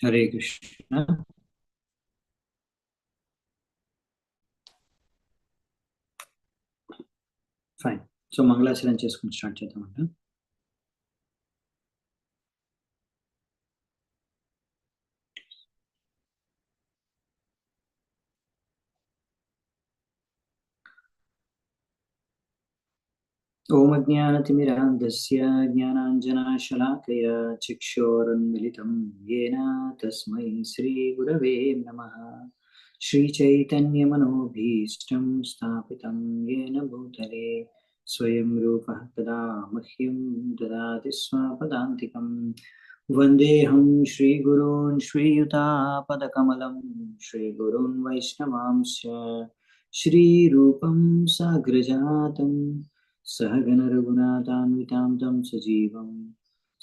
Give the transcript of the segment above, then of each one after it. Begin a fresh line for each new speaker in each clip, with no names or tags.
Hare Krishna. Fine. So మంగళాచరణ చేసుకుని start చేద్దామంట. ఓం అజ్ఞానతిమిరాంధస్య జ్ఞానాంజనాశలాకయా చక్షురున్మిలితం యేన తస్మై శ్రీగురవే నమః. శ్రీచైతన్యమనోభీష్టం స్థాపితం యేన భూతలే స్వయం రూపః తదా మహ్యం దదాతి స్వపదాంతికం. వందేహం శ్రీగురూన్ శ్రీయుతాపదకమలం శ్రీగురూన్ వైష్ణవాంశ్చ శ్రీరూపం సాగ్రజాతం सहगण रघुनाथान्वितां तं सजीवं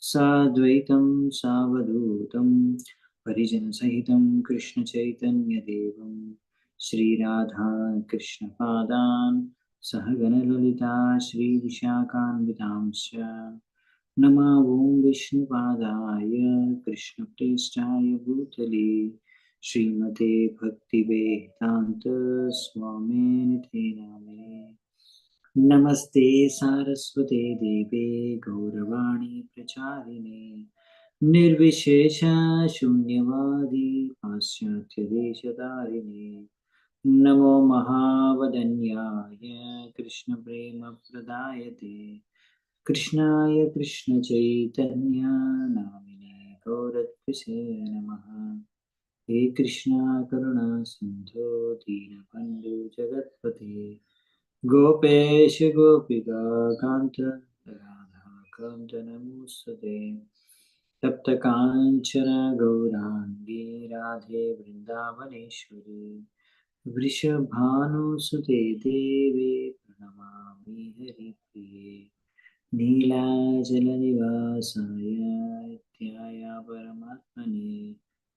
साद्वैतं सावधूतं परिजनसहितं कृष्णचैतन्यदेवं श्रीराधा कृष्णपादान् सहगण ललिता श्रीविशाखान्वितांश्च नमो ॐ विष्णुपादाय कृष्णप्रेष्ठाय भूतले श्रीमते भक्तिवेदान्त स्वामिनिधे नामे। नमस्ते सारस्वते देवे गौरवाणी प्रचारिणे निर्विशेष शून्यवादी पाश्चात्य देशधारिणे नमो महावदन्याय कृष्ण प्रेम प्रदायते कृष्णाय कृष्ण चैतन्य नामिने गौरत्विषे नमः। हे कृष्णा करुणा सिंधो दीनबन्धु जगत्पते गोपेश गोपिका कांत राधा कांत नमोस्तुते। तप्त कांचन गौरांगी राधे वृंदावनेश्वरी वृषभानुसुते देवे प्रणमामि हरिप्रिये। नीलाचलनिवासाय नित्याय परमात्मने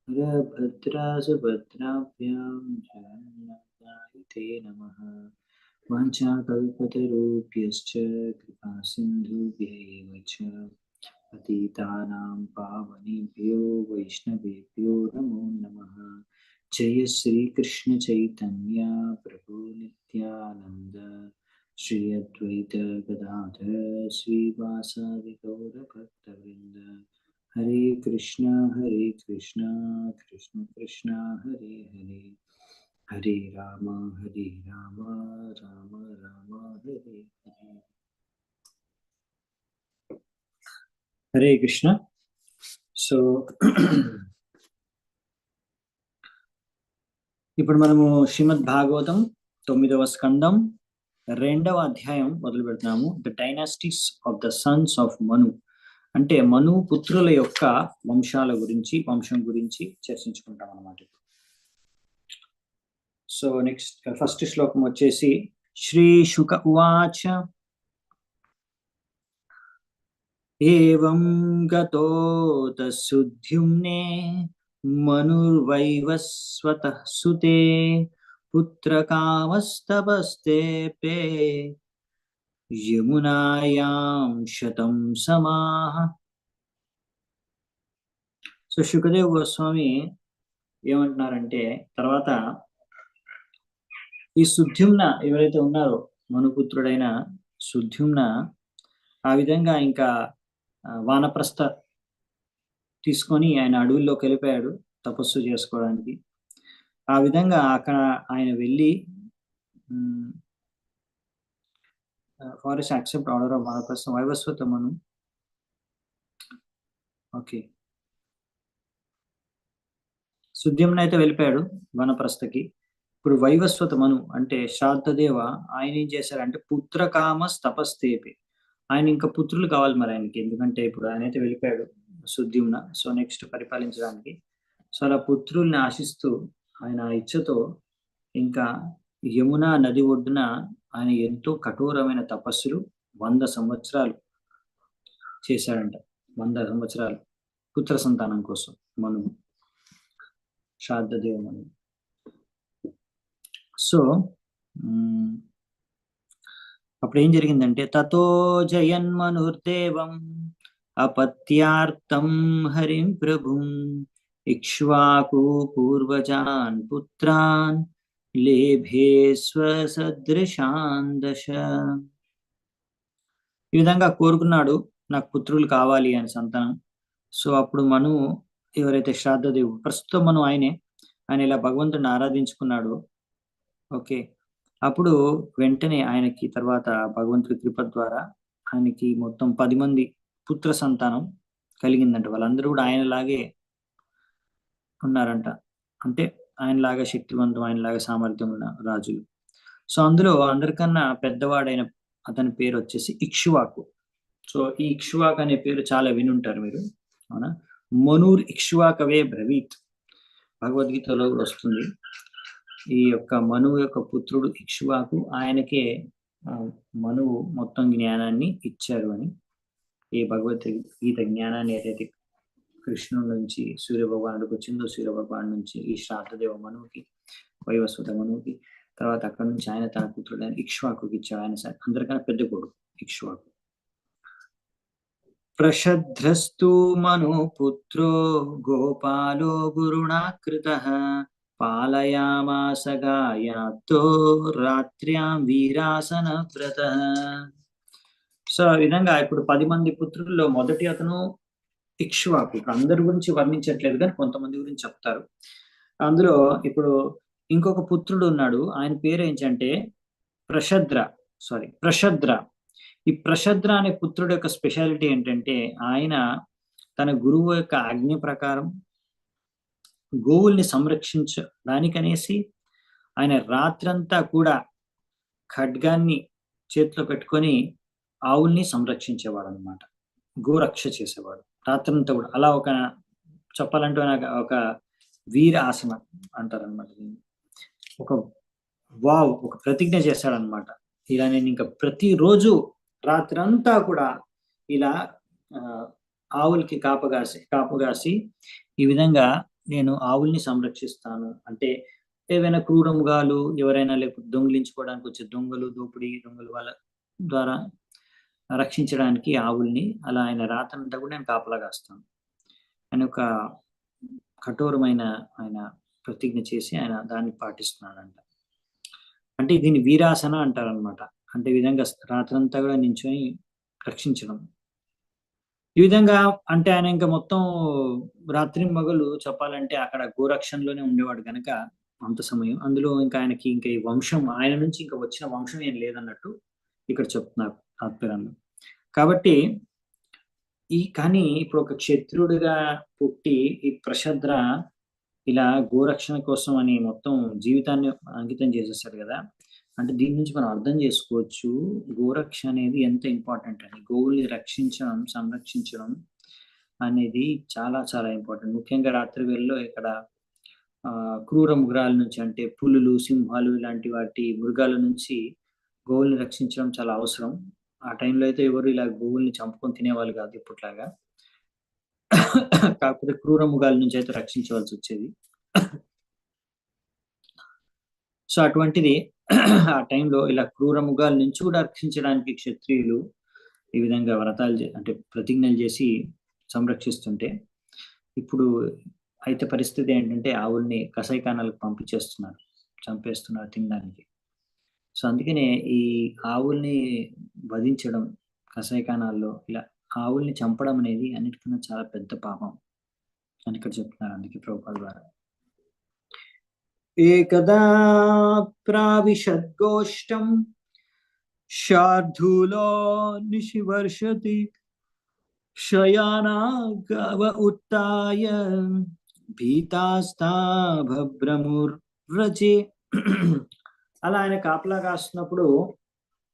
हरभद्रा सुभद्राभ्यां जगन्नाथाय ते नमः। वाञ्छाकल्पतरुभ्यश्च कृपा सिन्धुभ्यैव च पतितानां पावनेभ्यो वैष्णवेभ्यो नमो नमः। जय श्री कृष्ण चैतन्य प्रभु नित्यानंद श्री अद्वैत गदाधर श्रीवासादि गौर भक्तवृंद। हरे कृष्ण कृष्ण कृष्ण हरे हरे हरे राम राम राम हरे हरे। हरे कृष्ण. సో ఇప్పుడు మనము శ్రీమద్ భాగవతం 9వ స్కందం 2వ అధ్యాయం మొదలు పెడుతున్నాము. The dynasties of the sons of Manu, అంటే మను పుత్రుల యొక్క వంశం గురించి చర్చించుకుంటాం అన్నమాట. సో నెక్స్ట్ ఫస్ట్ శ్లోకం వచ్చేసి శ్రీ శుక ఉవాచ ఏవం గతో తసుద్యుమ్నే మనుర్వైవస్వతః సుతే పుత్రకామస్తపస్తేపే యమునాయాం శతం సమాః. సో శుకదేవ్ గోస్వామి ఏమంటున్నారంటే, తర్వాత ఈ సుద్యుమ్న ఎవరైతే ఉన్నారో మనుపుత్రుడైన సుద్యుమ్న ఆ విధంగా ఇంకా వానప్రస్థ తీసుకొని ఆయన అడవుల్లోకి వెళ్ళిపోయాడు తపస్సు చేసుకోవడానికి. ఆ విధంగా అక్కడ ఆయన వెళ్ళి ఫారెస్ట్ యాక్సెప్ట్ ఆర్డర్ ఆఫ్ వానప్రస్థ వైవస్వత మను. ఓకే, సుద్యుమ్న అయితే వెళ్ళిపోయాడు వనప్రస్థకి. ఇప్పుడు వైవస్వత మను అంటే శ్రాద్ధదేవ ఆయన ఏం చేశారంటే పుత్రకామ తపస్తేపి, ఆయన ఇంకా పుత్రులు కావాలి మరి ఆయనకి, ఎందుకంటే ఇప్పుడు ఆయన అయితే వెళ్ళిపోయాడు సుద్యుమ్న, సో నెక్స్ట్ పరిపాలించడానికి. సో అలా పుత్రుల్ని ఆశిస్తూ ఆయన ఇచ్చతో ఇంకా యమునా నది ఒడ్డున ఆయన ఎంతో కఠోరమైన తపస్సులు 100 సంవత్సరాలు చేశాడంట. 100 సంవత్సరాలు పుత్ర సంతానం కోసం మను, శ్రాద్ధదేవ మను. సో అప్పుడు ఏం జరిగిందంటే తతో జయన్మనుర్దేవం అపత్యార్థం హరిం ప్రభుం ఇక్ష్వాకు పూర్వజాన్ పుత్రాన్ లేభే స్వసదృశాన్ దశ. ఈ విధంగా కోరుకున్నాడు, నాకు పుత్రులు కావాలి అని సంతానం. సో అప్పుడు మను, ఎవరైతే శ్రాద్ధదేవుడు, ప్రస్తుతం మనం ఆయన ఇలా భగవంతుడిని ఆరాధించుకున్నాడు. ఓకే, అప్పుడు వెంటనే ఆయనకి తర్వాత భగవంతుడి కృప ద్వారా ఆయనకి మొత్తం 10 మంది పుత్ర సంతానం కలిగిందంట. వాళ్ళందరూ కూడా ఆయనలాగే ఉన్నారంట. అంటే ఆయనలాగా శక్తివంతం, ఆయనలాగా సామర్థ్యం ఉన్న రాజులు. సో అందులో అందరికన్నా పెద్దవాడైన అతని పేరు వచ్చేసి ఇక్ష్వాకు. సో ఈ ఇక్ష్వాకు అనే పేరు చాలా వినుంటారు మీరు, అవునా? మనుర్ ఇక్ష్వాకవే బ్రవీత్, భగవద్గీతలో కూడా వస్తుంది. ఈ యొక్క మనువు యొక్క పుత్రుడు ఇక్ష్వాకు, ఆయనకే మనువు మొత్తం జ్ఞానాన్ని ఇచ్చారు అని. ఈ భగవద్గీత జ్ఞానాన్ని ఏదైతే కృష్ణుడి నుంచి సూర్య భగవానుడికి వచ్చిందో, సూర్య భగవాను నుంచి ఈ శ్రాద్ధదేవ మనువుకి, వైవస్వత మనువుకి, తర్వాత అక్కడ నుంచి ఆయన తన పుత్రుడు ఆయన ఇక్ష్వాకుకి ఇచ్చాడు. ఆయన అందరికన్నా పెద్ద కొడుకు ఇక్ష్వాకు. ప్రషధ్రస్తు మను పుత్రో గోపాలో గురుణాకృతః పాలయామాస గాయాతో రాత్ర్యాం వీరాసన వ్రత. సో ఈ విధంగా ఇప్పుడు 10 మంది పుత్రుల్లో మొదటి అతను ఇక్ష్వాకు. ఇప్పుడు అందరి గురించి వర్ణించట్లేదు కానీ కొంతమంది గురించి చెప్తారు. అందులో ఇప్పుడు ఇంకొక పుత్రుడు ఉన్నాడు, ఆయన పేరు ఏంటంటే ప్రషద్ర. ఈ ప్రషద్ర అనే పుత్రుడు యొక్క స్పెషాలిటీ ఏంటంటే, ఆయన తన గురువు యొక్క ఆజ్ఞ ప్రకారం గోవుల్ని సంరక్షించడానికనేసి ఆయన రాత్రంతా కూడా ఖడ్గాన్ని చేతిలో పెట్టుకొని ఆవుల్ని సంరక్షించేవాడు అనమాట. గోరక్ష చేసేవాడు రాత్రంతా కూడా. అలా ఒక చెప్పాలంటే ఒక వీర ఆసన అంటారనమాట దీన్ని. ఒక ప్రతిజ్ఞ చేశాడనమాట, ఇలా నేను ఇంకా ప్రతిరోజు రాత్రంతా కూడా ఇలా ఆవులకి కాపుగాసి ఈ విధంగా నేను ఆవుల్ని సంరక్షిస్తాను. అంటే ఏవైనా క్రూరముగాలు ఎవరైనా లేకపోతే దొంగిలించుకోవడానికి వచ్చే దొంగలు వాళ్ళ ద్వారా రక్షించడానికి ఆవుల్ని అలా ఆయన రాత్రంతా కూడా నేను కాపలా కాస్తాను అని ఒక కఠోరమైన ఆయన ప్రతిజ్ఞ చేసి ఆయన దాన్ని పాటిస్తున్నాడంట. అంటే దీన్ని వీరాసన అంటారనమాట. అంటే ఈ విధంగా రాత్రంతా కూడా నించొని రక్షించడం. ఈ విధంగా అంటే ఆయన ఇంకా మొత్తం రాత్రి మగలు చెప్పాలంటే అక్కడ గోరక్షణలోనే ఉండేవాడు కనుక అంత సమయం. అందులో ఇంకా ఆయనకి ఇంకా ఈ వంశం, ఆయన నుంచి ఇంకా వచ్చిన వంశం ఏం లేదన్నట్టు ఇక్కడ చెప్తున్నారు తాత్పర్యంలో. కాబట్టి కానీ ఇప్పుడు ఒక క్షత్రుడిగా పుట్టి ఈ ప్రషద్ర ఇలా గోరక్షణ కోసం అని మొత్తం జీవితాన్ని అంకితం చేసేసాడు కదా. అంటే దీని నుంచి మనం అర్థం చేసుకోవచ్చు గోరక్ష అనేది ఎంత ఇంపార్టెంట్ అని. గోవుల్ని రక్షించడం, సంరక్షించడం అనేది చాలా చాలా ఇంపార్టెంట్. ముఖ్యంగా రాత్రి వేళల్లో ఇక్కడ క్రూర మృగాల నుంచి, అంటే పులులు, సింహాలు ఇలాంటి వాటి మృగాల నుంచి గోవుల్ని రక్షించడం చాలా అవసరం. ఆ టైంలో అయితే ఎవరు ఇలా గోవుల్ని చంపుకొని తినేవాళ్ళు కాదు ఇప్పట్లాగా. కాకపోతే క్రూర మృగాల నుంచి అయితే రక్షించవలసి వచ్చేది. సో అటువంటిది ఆ టైంలో ఇలా క్రూర మృగాల నుంచి కూడా రక్షించడానికి క్షత్రియులు ఈ విధంగా వ్రతాలు అంటే ప్రతిజ్ఞలు చేసి సంరక్షిస్తుంటే, ఇప్పుడు అయితే పరిస్థితి ఏంటంటే ఆవుల్ని కసాయిఖానాలకు పంపించేస్తున్నారు, చంపేస్తున్నారు తినడానికి. సో అందుకనే ఈ ఆవుల్ని వధించడం కసాయిఖానాల్లో, ఇలా ఆవుల్ని చంపడం అనేది అన్నిటికన్నా చాలా పెద్ద పాపం అని ఇక్కడ చెప్తున్నారు. అందుకే ప్రభుపాద ద్వారా ఏకదా ప్రావిశద్గోష్టం శార్దూలో నిశివర్షతి శయానాగవ ఉత్తాయ భీతాస్తా భభ్రముర్వ్రజే. అలా ఆయన కాపలా కాస్తున్నప్పుడు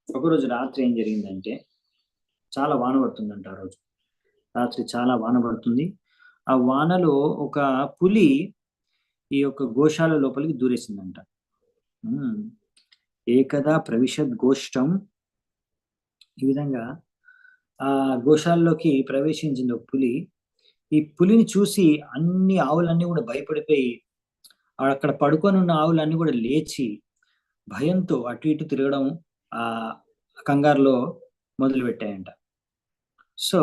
ఒకరోజు రాత్రి ఏం జరిగిందంటే, చాలా వాన పడుతుందంట. ఆ రోజు రాత్రి చాలా వాన పడుతుంది. ఆ వానలో ఒక పులి ఈ యొక్క గోశాల లోపలికి దూరేసిందంట. ఏకదా ప్రవిశద్ గోష్టం, ఈ విధంగా ఆ గోశాలలోకి ప్రవేశించింది ఒక పులి. ఈ పులిని చూసి అన్ని ఆవులన్నీ కూడా భయపడిపోయి, అక్కడ పడుకొని ఉన్న ఆవులన్నీ కూడా లేచి భయంతో అటు ఇటు తిరగడం ఆ కంగారులో మొదలు పెట్టాయంట. సో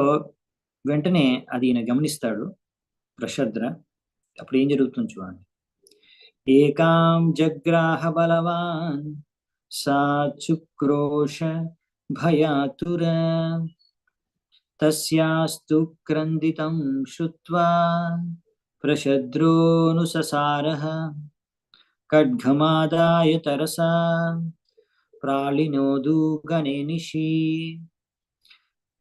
వెంటనే అది ఈయన గమనిస్తాడు ప్రషద్ర. అప్పుడు ఏం జరుగుతుంది చూడండి. ఏకాం జగ్రాహ బలవాన్ సా చుక్రోష భయాతుర తస్యాస్తు క్రందితం శ్రుత్వా ప్రశద్రోనుససారః ఖడ్గమాదాయ తరసా ప్రాళినోదూగణే నిశీ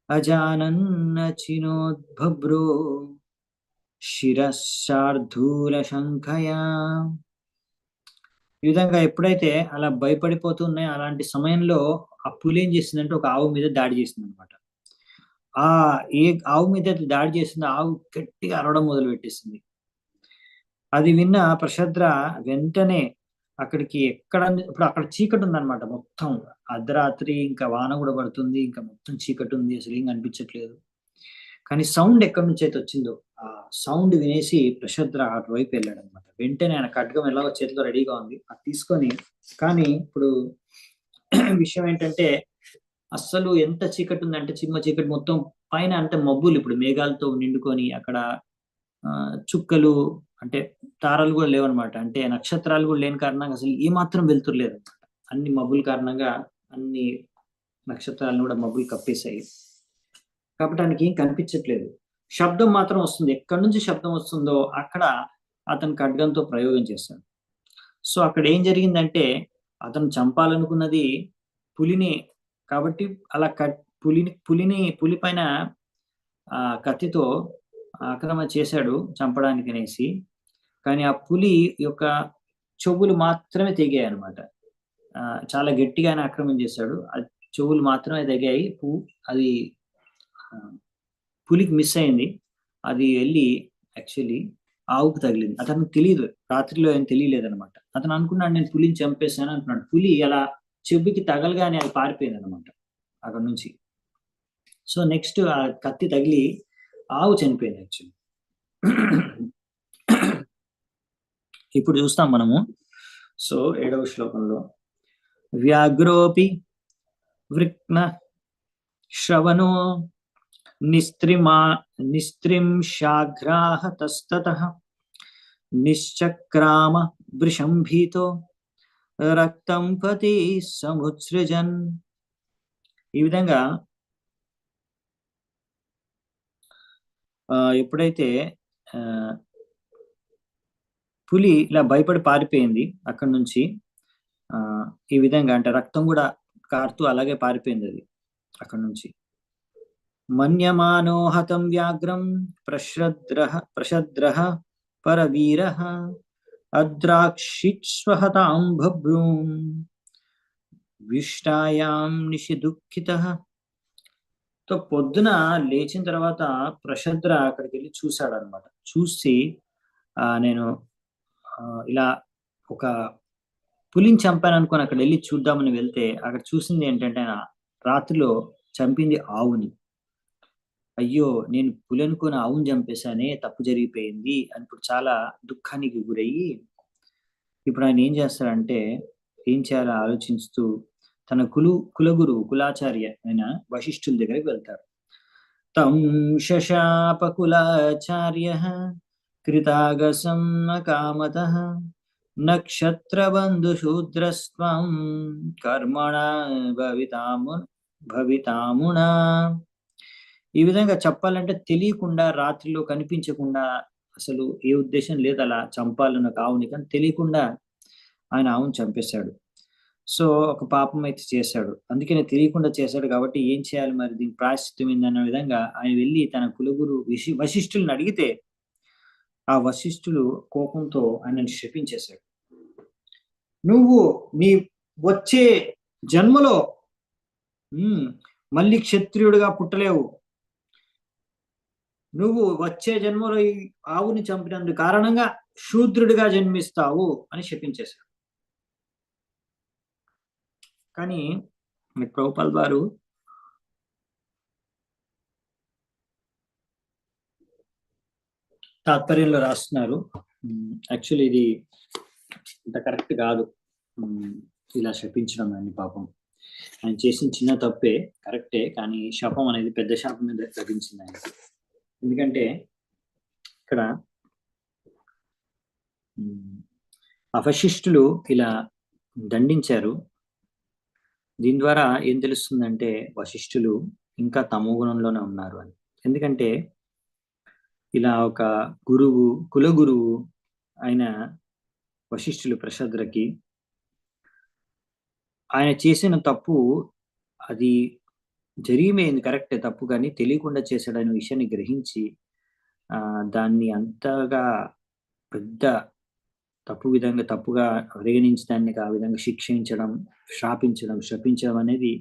అజానన్న చినోద్భభ్రో శిరశార్ధూల శంఖయా. ఈ విధంగా ఎప్పుడైతే అలా భయపడిపోతున్నాయో అలాంటి సమయంలో ఆ పులి ఏం చేసిందంటే ఒక ఆవు మీద దాడి చేసింది అనమాట. ఆ ఏ ఆవు మీద దాడి చేసిందో ఆవు గట్టిగా అరవడం మొదలు పెట్టేసింది. అది విన్న ప్రషద్ర వెంటనే అక్కడికి ఇప్పుడు అక్కడ చీకటి ఉందన్నమాట. మొత్తం అర్ధరాత్రి, ఇంకా వాన కూడా పడుతుంది, ఇంకా మొత్తం చీకటి ఉంది, అసలు ఏం కనిపించట్లేదు. కానీ సౌండ్ ఎక్కడి నుంచి అయితే వచ్చిందో ఆ సౌండ్ వినేసి ప్రషద్ర అటువైపు వెళ్ళాడు అనమాట. వెంటనే ఆయన ఖడ్గం ఎలాగో చేతిలో రెడీగా ఉంది, అది తీసుకొని. కానీ ఇప్పుడు విషయం ఏంటంటే అస్సలు ఎంత చీకటి ఉందంటే చిమ్మ చీకటి, మొత్తం పైన అంటే మబ్బులు ఇప్పుడు మేఘాలతో నిండుకొని అక్కడ చుక్కలు అంటే తారలు కూడా లేవన్నమాట. అంటే నక్షత్రాలు కూడా లేని కారణంగా అసలు ఏమాత్రం వెలుతురు లేదన్నమాట. అన్ని మబ్బుల కారణంగా అన్ని నక్షత్రాలను కూడా మబ్బులు కప్పేశాయి. కాబట్టి ఆయనకి ఏం కనిపించట్లేదు. శబ్దం మాత్రం వస్తుంది. ఎక్కడి నుంచి శబ్దం వస్తుందో అక్కడ అతను ఖడ్గంతో ప్రయోగం చేశాడు. సో అక్కడ ఏం జరిగిందంటే అతను చంపాలనుకున్నది పులిని కాబట్టి అలా పులి పైన కత్తితో ఆక్రమణ చేశాడు చంపడానికి అనేసి. కానీ ఆ పులి యొక్క చెవులు మాత్రమే తెగాయి అనమాట. చాలా గట్టిగా ఆయన ఆక్రమణ చేశాడు. ఆ చెవులు మాత్రమే తెగాయి. అది పులికి మిస్ అయింది. అది వెళ్ళి యాక్చువల్లీ ఆవుకు తగిలింది. అతనికి తెలియదు, రాత్రిలో ఏం తెలియలేదు అనమాట. అతను అనుకున్నాడు నేను పులిని చంపేశాను అనుకున్నాడు. పులి అలా చెవికి తగలగానే అది పారిపోయింది అనమాట అక్కడ నుంచి. సో నెక్స్ట్ ఆ కత్తి తగిలి ఆవు చనిపోయింది యాక్చువల్లీ. ఇప్పుడు చూస్తాం మనము. సో 7వ శ్లోకంలో వ్యాఘ్రోపి వృక్న శ్రవణో నిస్త్రింశాఘ్రాహ తస్తతః నిశ్చక్రామ వృషంభీతో రక్తం పతి సముత్సృజన్. ఈ విధంగా ఎప్పుడైతే పులి ఇలా భయపడి పారిపోయింది అక్కడి నుంచి, ఈ విధంగా అంటే రక్తం కూడా కారుతూ అలాగే పారిపోయింది అది అక్కడి నుంచి. మన్యమానో హతం వ్యాఘ్రం ప్రషద్రః పరవీరః అద్రాక్షిస్వహతాం బభ్రూం విష్టాయాం నిశి దుఃఖితః. తో పొద్దున లేచిన తర్వాత ప్రషద్ర అక్కడికి వెళ్ళి చూశాడు అనమాట. చూసి నేను ఇలా ఒక పులిని చంపాను అనుకుని అక్కడ వెళ్ళి చూద్దామని వెళ్తే అక్కడ చూసింది ఏంటంటే ఆయన రాత్రిలో చంపింది ఆవుని. అయ్యో నేను పులి అనుకుని ఆవుని చంపేశానే, తప్పు జరిగిపోయింది అని ఇప్పుడు చాలా దుఃఖానికి గురయ్యి ఇప్పుడు ఆయన ఏం చేస్తాడంటే ఏం చేయాలో ఆలోచిస్తూ తన కులాచార్య అయిన వశిష్ఠుల దగ్గరికి వెళ్తారు. తం శశాప కులాచార్యః కృతాగసం కామతః నక్షత్రబంధుశూద్రస్త్వం కర్మణ భవితామునా. ఈ విధంగా చెప్పాలంటే తెలియకుండా రాత్రిలో కనిపించకుండా అసలు ఏ ఉద్దేశం లేదు అలా చంపాలన్న ఆవుని, కానీ తెలియకుండా ఆయన ఆవును చంపేశాడు. సో ఒక పాపం అయితే చేశాడు, అందుకనే తెలియకుండా చేశాడు కాబట్టి ఏం చేయాలి మరి, దీని ప్రాయశ్చిత్తం ఏందన్న విధంగా ఆయన వెళ్ళి తన కులగురు వశిష్ఠుల్ని అడిగితే ఆ వశిష్ఠులు కోపంతో ఆయనను శపించేశాడు. నువ్వు నీ వచ్చే జన్మలో మళ్ళీ క్షత్రియుడిగా పుట్టలేవు, నువ్వు వచ్చే జన్మలో ఈ ఆవుని చంపినందుకు కారణంగా శూద్రుడిగా జన్మిస్తావు అని శపించేశాడు. కానీ ప్రభుపాల్ వారు తాత్పర్యంలో రాస్తున్నారు, యాక్చువల్లీ ఇది ఇంత కరెక్ట్ కాదు ఇలా శపించడం అని. పాపం ఆయన చేసిన చిన్న తప్పే, కరెక్టే, కానీ శాపం అనేది పెద్ద శాపం మీద లభించింది ఆయనకి. ఎందుకంటే ఇక్కడ అవశిష్టులు ఇలా దండించారు. దీని ద్వారా ఏం తెలుస్తుందంటే వశిష్ఠులు ఇంకా తమో గుణంలోనే ఉన్నారు అని. ఎందుకంటే ఇలా ఒక గురువు, కుల గురువు అయిన వశిష్ఠులు ప్రషద్రకి ఆయన చేసిన తప్పు అది జరిగిపోయింది కరెక్టే, తప్పు కానీ తెలియకుండా చేశాడనే విషయాన్ని గ్రహించి దాన్ని అంతగా పెద్ద తప్పుగా పరిగణించి దాన్ని ఆ విధంగా శిక్షించడం, శపించడం అనేది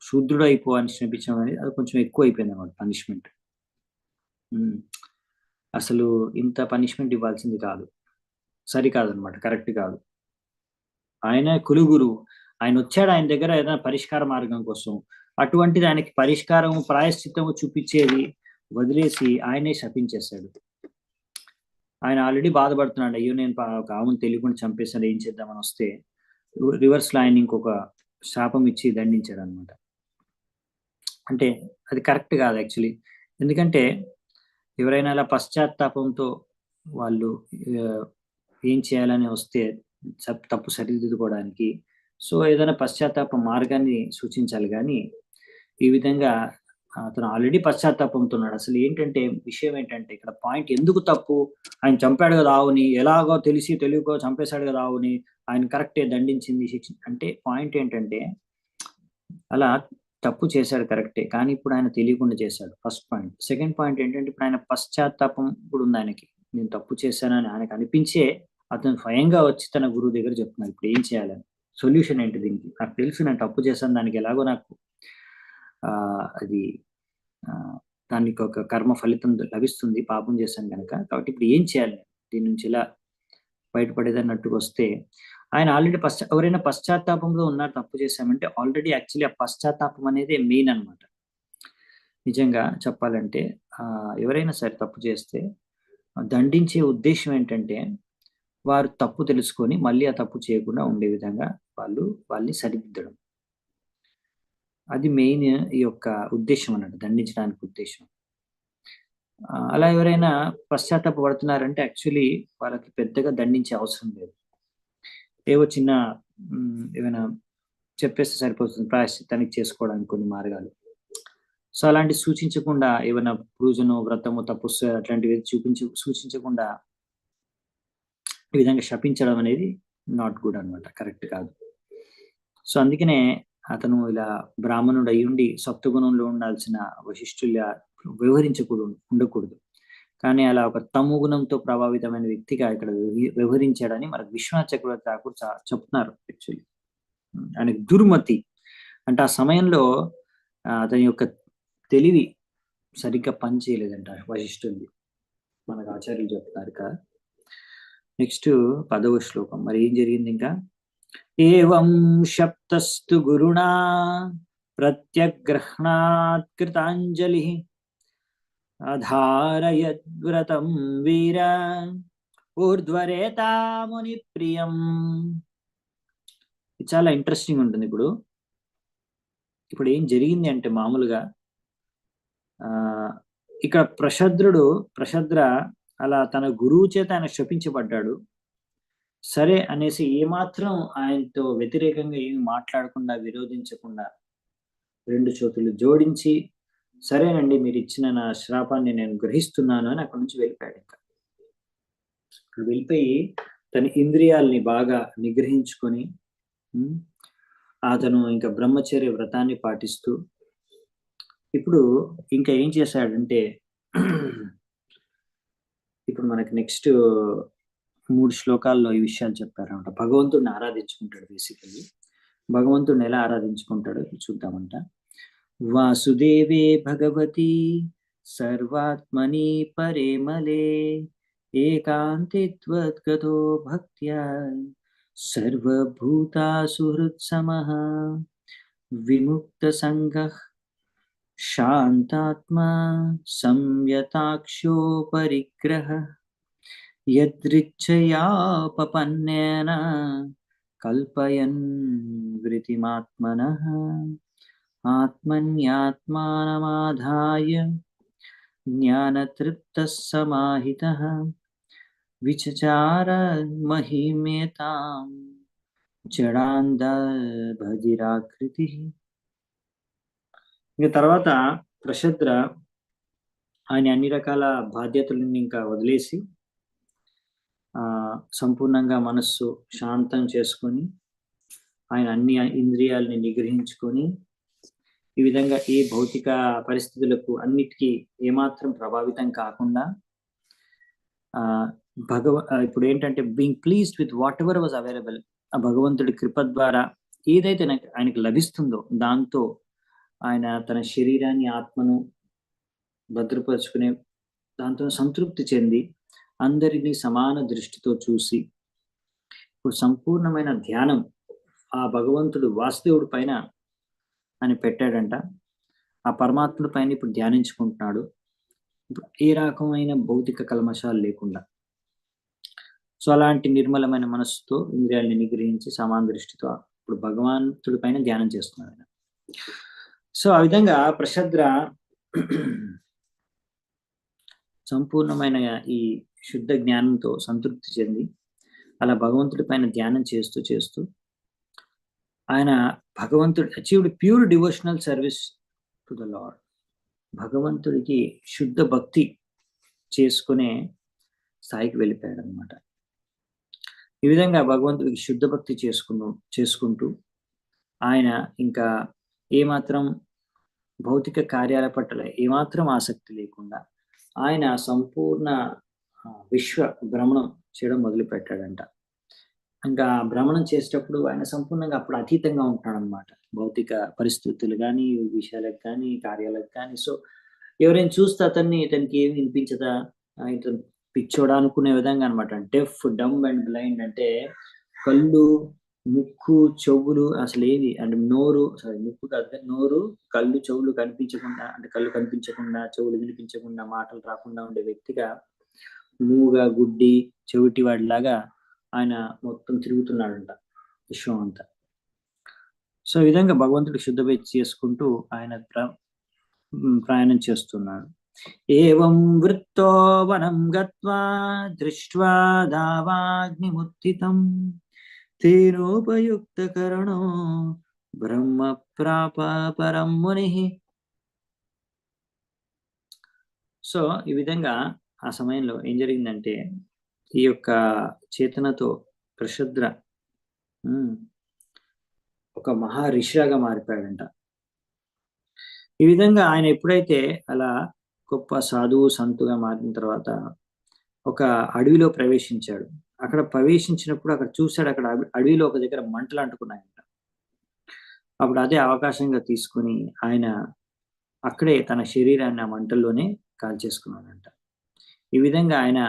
శూద్రుడు అయిపోవాలని శపించడం అనేది అది కొంచెం ఎక్కువ అయిపోయింది అన్నమాట పనిష్మెంట్. అసలు ఇంత పనిష్మెంట్ ఇవ్వాల్సింది కాదు, సరికాదనమాట, కరెక్ట్ కాదు. ఆయన కులుగురువు, ఆయన వచ్చాడు ఆయన దగ్గర ఏదైనా పరిష్కార మార్గం కోసం, అటువంటిది ఆయనకి పరిష్కారము ప్రాయశ్చిత్తము చూపించేది వదిలేసి ఆయనే శపించేశాడు. ఆయన ఆల్రెడీ బాధపడుతున్నాడు, అయ్యో నేను ఒక ఆవును తెలియకుండా చంపేశాను, ఏం చేద్దామని వస్తే రివర్స్ లో ఆయన ఇంకొక శాపం ఇచ్చి దండించాడు అనమాట. అంటే అది కరెక్ట్ కాదు యాక్చువల్లీ. ఎందుకంటే ఎవరైనా అలా పశ్చాత్తాపంతో వాళ్ళు ఏం చేయాలని వస్తే తప్పు సరిదిద్దుకోవడానికి సో ఏదైనా పశ్చాత్తాప మార్గాన్ని సూచించాలి, కానీ ఈ విధంగా అతను ఆల్రెడీ పశ్చాత్తాపంతో ఉన్నాడు. అసలు ఏంటంటే విషయం ఏంటంటే ఇక్కడ పాయింట్ ఎందుకు తప్పు, ఆయన చంపాడు కదా ఆవుని, ఎలాగో తెలియకో చంపేశాడు కదా ఆవుని, ఆయన కరెక్టే దండించింది శిక్ష అంటే పాయింట్ ఏంటంటే అలా తప్పు చేశాడు కరెక్టే, కానీ ఇప్పుడు ఆయన తెలియకుండా చేశాడు, ఫస్ట్ పాయింట్. సెకండ్ పాయింట్ ఏంటంటే ఇప్పుడు ఆయన పశ్చాత్తాపం ఇప్పుడు ఉంది ఆయనకి, నేను తప్పు చేశానని ఆయనకు అనిపించే అతను స్వయంగా వచ్చి తన గురువు దగ్గర చెప్తున్నాడు ఇప్పుడు ఏం చేయాలని, సొల్యూషన్ ఏంటి దీనికి, నాకు తెలుసు నేను తప్పు చేశాను, దానికి ఎలాగో నాకు అది దానికి ఒక కర్మ ఫలితం లభిస్తుంది పాపం చేశాను కనుక, కాబట్టి ఇప్పుడు ఏం చేయాలి దీని నుంచి ఇలా బయటపడేదన్నట్టుగా వస్తే ఆయన ఆల్రెడీ ఎవరైనా పశ్చాత్తాపంలో ఉన్నారు తప్పు చేశామంటే ఆల్రెడీ యాక్చువల్లీ ఆ పశ్చాత్తాపం అనేది మెయిన్ అనమాట. నిజంగా చెప్పాలంటే ఎవరైనా సరే తప్పు చేస్తే దండించే ఉద్దేశం ఏంటంటే వారు తప్పు తెలుసుకొని మళ్ళీ ఆ తప్పు చేయకుండా ఉండే విధంగా వాళ్ళని సరిదిద్దడం, అది మెయిన్ ఈ యొక్క ఉద్దేశం అన్నట్టు, దండించడానికి ఉద్దేశం. అలా ఎవరైనా పశ్చాత్తాప పడుతున్నారంటే యాక్చువల్లీ వాళ్ళకి పెద్దగా దండించే అవసరం లేదు, ఏవో చిన్న ఏమైనా చెప్పేస్తే సరిపోతుంది ప్రాయశ్చిత్తానికి చేసుకోవడానికి కొన్ని మార్గాలు. సో అలాంటి సూచించకుండా ఏమైనా పూజను వ్రతము తపస్సు అట్లాంటివి సూచించకుండా ఈ విధంగా శపించడం అనేది నాట్ గుడ్ అనమాట, కరెక్ట్ కాదు. సో అందుకనే అతను ఇలా బ్రాహ్మణుడు అయ్యుండి సప్తగుణంలో ఉండాల్సిన వశిష్ఠుల్లా ఉండకూడదు, కానీ అలా ఒక తమో గుణంతో ప్రభావితమైన వ్యక్తిగా ఇక్కడ వ్యవహరించాడని మనకు విశ్వనాథ్ చక్రవర్తి ఠాకూర్ చెప్తున్నారు. యాక్చువల్లీ ఆయనకు దుర్మతి అంటే ఆ సమయంలో అతని యొక్క తెలివి సరిగ్గా పనిచేయలేదంట వశిష్ఠుంది, మనకు ఆచార్యులు చెప్తున్నారు కదా. నెక్స్ట్ 10వ శ్లోకం, మరి ఏం జరిగింది ఇంకా, ఏవం శప్తస్తు గురుణా ప్రత్యగ్రహణాత్ కృతాంజలి అధారయద్వ్రతం వీర ఊర్ధ్వరేతా ముని ప్రియం. చాలా ఇంట్రెస్టింగ్ ఉంటుంది. ఇప్పుడు ఏం జరిగింది అంటే మామూలుగా ఇక్కడ ప్రషద్ర అలా తన గురువు చేత ఆయన శపించబడ్డాడు, సరే అనేసి ఏమాత్రం ఆయనతో వ్యతిరేకంగా ఏమి మాట్లాడకుండా విరోధించకుండా 2 చేతులు జోడించి సరేనండి మీరు ఇచ్చిన నా శ్రాపాన్ని నేను గ్రహిస్తున్నాను అని అక్కడి నుంచి వెళ్ళిపోయాడు. ఇంకా వెళ్ళిపోయి తన ఇంద్రియాల్ని బాగా నిగ్రహించుకొని అతను ఇంకా బ్రహ్మచర్య వ్రతాన్ని పాటిస్తూ ఇప్పుడు ఇంకా ఏం చేశాడంటే ఇప్పుడు మనకి నెక్స్ట్ 3 శ్లోకాల్లో ఈ విషయాలు చెప్పారనమాట. భగవంతుడిని ఆరాధించుకుంటాడు. బేసికల్లీ భగవంతుడిని ఎలా ఆరాధించుకుంటాడో చూద్దామంట. వాసుదేవే భగవతి సర్వాత్మని పరేమలే ఏకాంతే త్వద్గతో భక్త్యా సర్వభూతాసు హృత్సమః విముక్త సంగః శాంతాత్మా సంయతాక్షో పరిగ్రహ యదృచ్ఛయాపపన్నేన కల్పయన్ వృతిమాత్మనః ఆత్మన్యాత్మానమాధాయ జ్ఞానతృప్తః సమాహితః విచచార మహిమేతాం జడాంధ భజిరాకృతి. ఇంకా తర్వాత ప్రషద్ర ఆయన అన్ని రకాల బాధ్యతలను ఇంకా వదిలేసి సంపూర్ణంగా మనస్సు శాంతం చేసుకొని ఆయన అన్ని ఇంద్రియాలని నిగ్రహించుకొని ఈ విధంగా ఏ భౌతిక పరిస్థితులకు అన్నిటికీ ఏమాత్రం ప్రభావితం కాకుండా ఇప్పుడు ఏంటంటే being pleased with what ever was available, ఆ భగవంతుడి కృప ద్వారా ఏదైతే ఆయనకు లభిస్తుందో దాంతో ఆయన తన శరీరాన్ని ఆత్మను భద్రపరుచుకునే దాంతో సంతృప్తి చెంది అందరినీ సమాన దృష్టితో చూసి ఇప్పుడు సంపూర్ణమైన ధ్యానం ఆ భగవంతుడు వాసుదేవుడి పైన అని పెట్టాడంట. ఆ పరమాత్ముడి పైన ఇప్పుడు ధ్యానించుకుంటున్నాడు. ఇప్పుడు ఏ రకమైన భౌతిక కల్మషాలు లేకుండా. సో అలాంటి నిర్మలమైన మనస్సుతో ఇంద్రియాలని నిగ్రహించి సమాన దృష్టితో ఇప్పుడు భగవంతుడి పైన ధ్యానం చేస్తున్నాడు ఆయన. సో ఆ విధంగా ప్రషద్ర సంపూర్ణమైన ఈ శుద్ధ జ్ఞానంతో సంతృప్తి చెంది అలా భగవంతుడి పైన ధ్యానం చేస్తూ చేస్తూ ఆయన భగవంతుడు achieved pure devotional service to the lord. భగవంతుడికి శుద్ధ భక్తి చేసుకునే స్థాయికి వెళ్ళిపోయాడు అనమాట. ఈ విధంగా భగవంతుడికి శుద్ధ భక్తి చేసుకుంటూ ఆయన ఇంకా ఏమాత్రం భౌతిక కార్యాల పట్ల ఏమాత్రం ఆసక్తి లేకుండా ఆయన సంపూర్ణ విశ్వ భ్రమణం చేయడం మొదలు పెట్టాడంట. ఇంకా భ్రమణం చేసేటప్పుడు ఆయన సంపూర్ణంగా అప్పుడు అతీతంగా ఉంటాడు అనమాట, భౌతిక పరిస్థితులు కానీ విషయాలకు కానీ కార్యాలకు కానీ. సో ఎవరైనా చూస్తే ఇతనికి ఏమి వినిపించదా, ఇతను పిచ్చోడా అనుకునే విధంగా అనమాట. డెఫ్, డమ్ అండ్ బ్లైండ్ అంటే కళ్ళు, ముక్కు, చెవులు అసలు ఏవి అంటే ముక్కు కాదు, నోరు, కళ్ళు, చెవులు కనిపించకుండా, అంటే కళ్ళు కనిపించకుండా, చెవులు వినిపించకుండా, మాటలు రాకుండా ఉండే వ్యక్తిగా మూగా, గుడ్డి, చెవిటి వాడిలాగా ఆయన మొత్తం తిరుగుతున్నాడంట విశ్వం అంతా. సో ఈ విధంగా భగవంతుడు శుద్ధ చేసుకుంటూ ఆయన ప్రయాణం చేస్తున్నాడు. ఏవం వృత్తో వనం గత్వా దృష్ట్వా దావాగ్నిముత్థితం తేనోపయుక్త కరణో బ్రహ్మ ప్రాప పరం ముని. సో ఈ విధంగా ఆ సమయంలో ఏం జరిగిందంటే ఈ యొక్క చేతనతో ప్రషద్ర ఒక మహా ఋషిగా మారిపోయాడంట. ఈ విధంగా ఆయన ఎప్పుడైతే అలా గొప్ప సాధువు సంతుగా మారిన తర్వాత ఒక అడవిలో ప్రవేశించాడు. అక్కడ ప్రవేశించినప్పుడు అక్కడ చూశాడు, అక్కడ అడవిలో ఒక దగ్గర మంటలు అంటుకున్నాయంట. అప్పుడు అదే అవకాశంగా తీసుకుని ఆయన అక్కడే తన శరీరాన్ని ఆ మంటల్లోనే కాల్చేసుకున్నాడంట. ఈ విధంగా ఆయన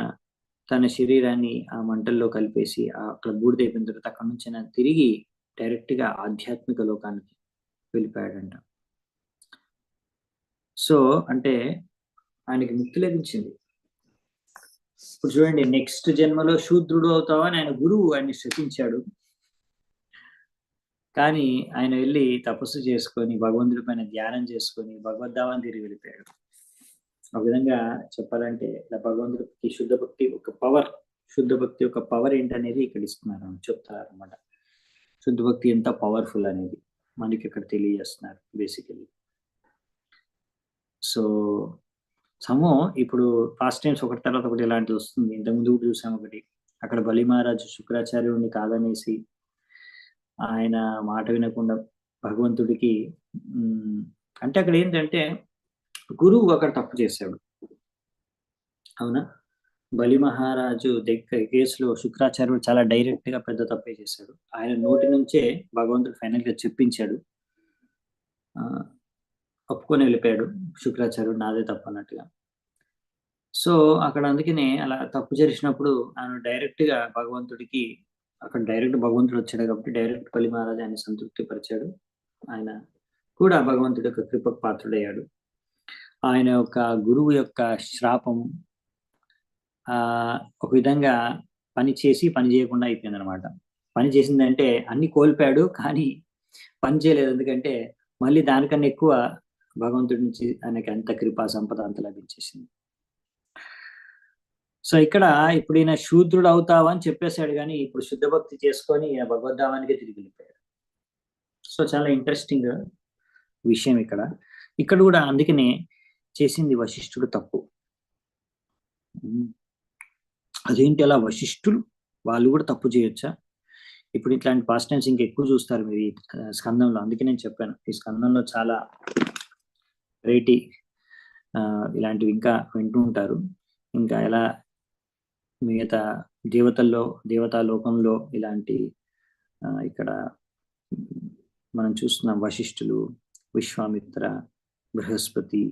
తన శరీరాన్ని ఆ మంటల్లో కలిపేసి అక్కడ బూడిదైపోయిన తర్వాత అక్కడి నుంచి ఆయన తిరిగి డైరెక్ట్గా ఆధ్యాత్మిక లోకానికి వెళ్ళిపోయాడంట. సో అంటే ఆయనకి ముక్తి లభించింది. ఇప్పుడు చూడండి, నెక్స్ట్ జన్మలో శూద్రుడు అవుతావా అని ఆయన గురువు ఆయన్ని శపించాడు. కానీ ఆయన వెళ్ళి తపస్సు చేసుకొని భగవంతుడి పైన ధ్యానం చేసుకొని భగవద్ధామని తిరిగి వెళ్ళిపోయాడు. ఆ విధంగా చెప్పాలంటే ఇలా భగవంతుడికి శుద్ధ భక్తి ఒక పవర్ ఏంటనేది ఇక్కడ ఇస్తున్నారు, చెప్తారన్నమాట. శుద్ధ భక్తి ఎంత పవర్ఫుల్ అనేది మనకి ఇక్కడ తెలియజేస్తున్నారు బేసికలీ. సో ఇప్పుడు పాస్ట్ టైమ్స్ ఒకటి తర్వాత ఒకటి ఇలాంటిది వస్తుంది. ఇంతకుముందు కూడా చూసాం ఒకటి, అక్కడ బలి మహారాజు శుక్రాచార్యుడిని కాదనేసి ఆయన మాట వినకుండా భగవంతుడికి అంటే అక్కడ ఏంటంటే గురువు అక్కడ తప్పు చేశాడు, అవునా. బలి మహారాజు దగ్గర కేసులో శుక్రాచార్యుడు చాలా డైరెక్ట్ గా పెద్ద తప్పే చేశాడు. ఆయన నోటి నుంచే భగవంతుడు ఫైనల్ గా చెప్పించాడు, ఒప్పుకొని వెళ్ళిపోయాడు శుక్రాచార్యుడు నాదే తప్పు అన్నట్టుగా. సో అక్కడ అందుకనే అలా తప్పు చేసినప్పుడు ఆయన డైరెక్ట్ గా భగవంతుడికి అక్కడ డైరెక్ట్ భగవంతుడు వచ్చాడు కాబట్టి డైరెక్ట్ బలి మహారాజు ఆయన సంతృప్తి పరిచాడు. ఆయన కూడా భగవంతుడి యొక్క కృపకు పాత్రుడయ్యాడు. ఆయన యొక్క గురువు యొక్క శ్రాపం ఒక విధంగా పని చేసి పని చేయకుండా అయిపోయింది అనమాట. పని చేసిందంటే అన్ని కోల్పోయాడు కానీ పని చేయలేదు, ఎందుకంటే మళ్ళీ దానికన్నా ఎక్కువ భగవంతుడి నుంచి ఆయనకి అంత కృపా సంపద అంత లభించేసింది. సో ఇక్కడ ఇప్పుడు ఈయన శూద్రుడు అవుతావా అని చెప్పేశాడు, కానీ ఇప్పుడు శుద్ధ భక్తి చేసుకొని ఈయన భగవద్ధామానికి తిరిగి వెళ్ళిపోయాడు. సో చాలా ఇంట్రెస్టింగ్ విషయం ఇక్కడ. ఇక్కడ కూడా అందుకనే చేసింది వశిష్ఠుడు తప్పు. అదేంటి అలా వశిష్ఠులు వాళ్ళు కూడా తప్పు చేయొచ్చా? ఇప్పుడు ఇట్లాంటి పాస్ట్ టైమ్స్ ఇంకా ఎక్కువ చూస్తారు మీరు ఈ స్కందంలో. అందుకే నేను చెప్పాను ఈ స్కందంలో చాలా వెరైటీ ఇలాంటివి ఇంకా వింటూ ఉంటారు. ఇంకా ఎలా మిగతా దేవతా లోకంలో ఇలాంటి ఇక్కడ మనం చూస్తున్నాం వశిష్ఠులు, విశ్వామిత్ర, బృహస్పతి,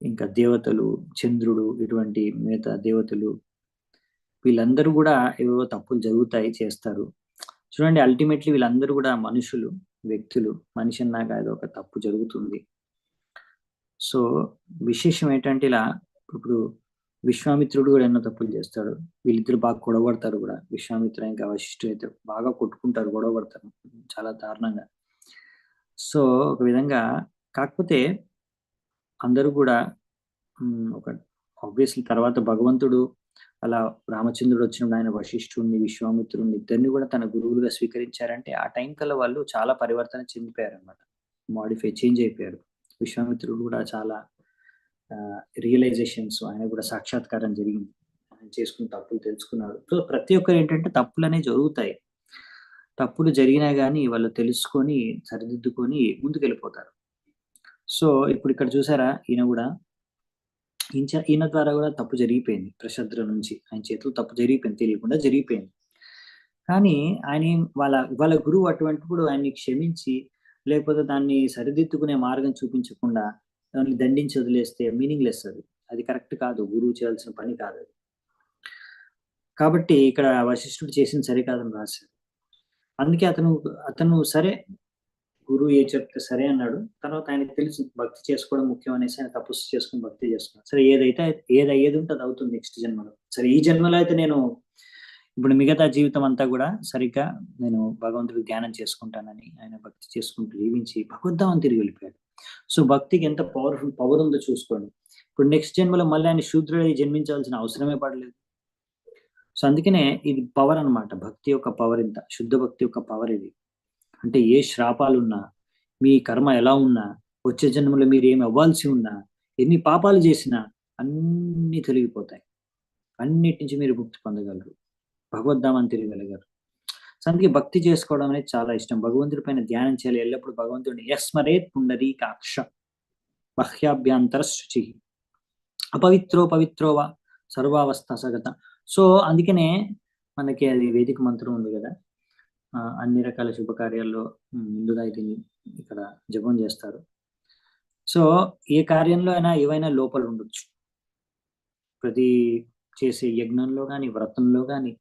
ఇంకా దేవతలు, చంద్రుడు, ఇటువంటి మిగతా దేవతలు వీళ్ళందరూ కూడా ఏవో తప్పులు జరుగుతాయి, చేస్తారు. చూడండి అల్టిమేట్లీ వీళ్ళందరూ కూడా మనుషులు, వ్యక్తులు. మనిషి అన్నాక ఏదో ఒక తప్పు జరుగుతుంది. సో విశేషం ఏంటంటే ఇలా ఇప్పుడు విశ్వామిత్రుడు కూడా ఎన్నో తప్పులు చేస్తాడు. వీళ్ళిద్దరు బాగా గొడవడతారు కూడా. విశ్వామిత్ర ఇంకా వశిష్ఠుడు అయితే బాగా కొట్టుకుంటారు, గొడవపడతారు చాలా దారుణంగా. సో ఒక విధంగా కాకపోతే అందరూ కూడా ఒక ఆబ్వియస్లీ తర్వాత భగవంతుడు అలా రామచంద్రుడు వచ్చినప్పుడు ఆయన వశిష్ఠుడిని, విశ్వామిత్రుడిని ఇద్దరిని కూడా తన గురువులుగా స్వీకరించారంటే ఆ టైం కల్లా వాళ్ళు చాలా పరివర్తన చెందిపోయారు అనమాట. చేంజ్ అయిపోయారు. విశ్వామిత్రుడు కూడా చాలా రియలైజేషన్స్, ఆయన కూడా సాక్షాత్కారం జరిగింది. ఆయన చేసుకున్న తప్పులు తెలుసుకున్నాడు. సో ప్రతి ఒక్కరు ఏంటంటే తప్పులు అనేవి జరుగుతాయి. తప్పులు జరిగినా కానీ వాళ్ళు తెలుసుకొని సరిదిద్దుకొని ముందుకెళ్ళిపోతారు. సో ఇప్పుడు ఇక్కడ చూసారా ఈయన కూడా ఈయన ద్వారా కూడా తప్పు జరిగిపోయింది. ప్రశద్ర నుంచి ఆయన చేతులు తప్పు జరిగిపోయింది, తెలియకుండా జరిగిపోయింది. కానీ ఆయన వాళ్ళ గురువు అటువంటిప్పుడు ఆయన్ని క్షమించి లేకపోతే దాన్ని సరిదిద్దుకునే మార్గం చూపించకుండా దాన్ని దండించి వదిలేస్తే మీనింగ్లెస్. అది కరెక్ట్ కాదు, గురువు చేయాల్సిన పని కాదు అది. కాబట్టి ఇక్కడ వశిష్ఠుడు చేసింది సరికాదని రాశాడు. అందుకే అతను సరే గురువు ఏ చెప్తే సరే అన్నాడు. తర్వాత ఆయనకు తెలిసి భక్తి చేసుకోవడం ముఖ్యం అనేసి ఆయన తపస్సు చేసుకుని భక్తి చేసుకున్నాడు. సరే ఏది ఉంటే అది అవుతుంది నెక్స్ట్ జన్మలో. సరే ఈ జన్మలో అయితే నేను ఇప్పుడు మిగతా జీవితం అంతా కూడా సరిగ్గా నేను భగవంతుడికి ధ్యానం చేసుకుంటానని ఆయన భక్తి చేసుకుంటూ జీవించి భగవద్ధామని తిరిగి వెళ్ళిపోయాడు. సో భక్తికి ఎంత పవర్ ఉందో చూసుకోండి. ఇప్పుడు నెక్స్ట్ జన్మలో మళ్ళీ ఆయన శూద్రుడై జన్మించాల్సిన అవసరమే పడలేదు. సో అందుకనే ఇది పవర్ అన్నమాట. భక్తి యొక్క పవర్ ఇంత, శుద్ధ భక్తి యొక్క పవర్ ఇది. అంటే ఏ శ్రాపాలున్నా, మీ కర్మ ఎలా ఉన్నా, వచ్చే జన్మలో మీరు ఏమి అవ్వాల్సి ఉన్నా, ఎన్ని పాపాలు చేసినా అన్ని తొలగిపోతాయి. అన్నిటి నుంచి మీరు ముక్తి పొందగలరు, భగవద్ధామని తిరగలిగారు. సో అందుకే భక్తి చేసుకోవడం అనేది చాలా ఇష్టం. భగవంతుడి పైన ధ్యానం చేయాలి ఎల్లప్పుడు. భగవంతుడిని యస్మరేత్ పుండరీకాక్ష బాహ్యాభ్యంతర శుచి అపవిత్రో పవిత్రోవా సర్వావస్థ సగత. సో అందుకనే మనకి అది వేదిక మంత్రం ఉంది కదా, అన్ని రకాల శుభకార్యాల్లో ముందుగా ఇది ఇక్కడ జపం చేస్తారు. సో ఏ కార్యంలో అయినా ఏవైనా లోపాలు ఉండొచ్చు. ప్రతి చేసే యజ్ఞంలో కానీ, వ్రతంలో కానీ,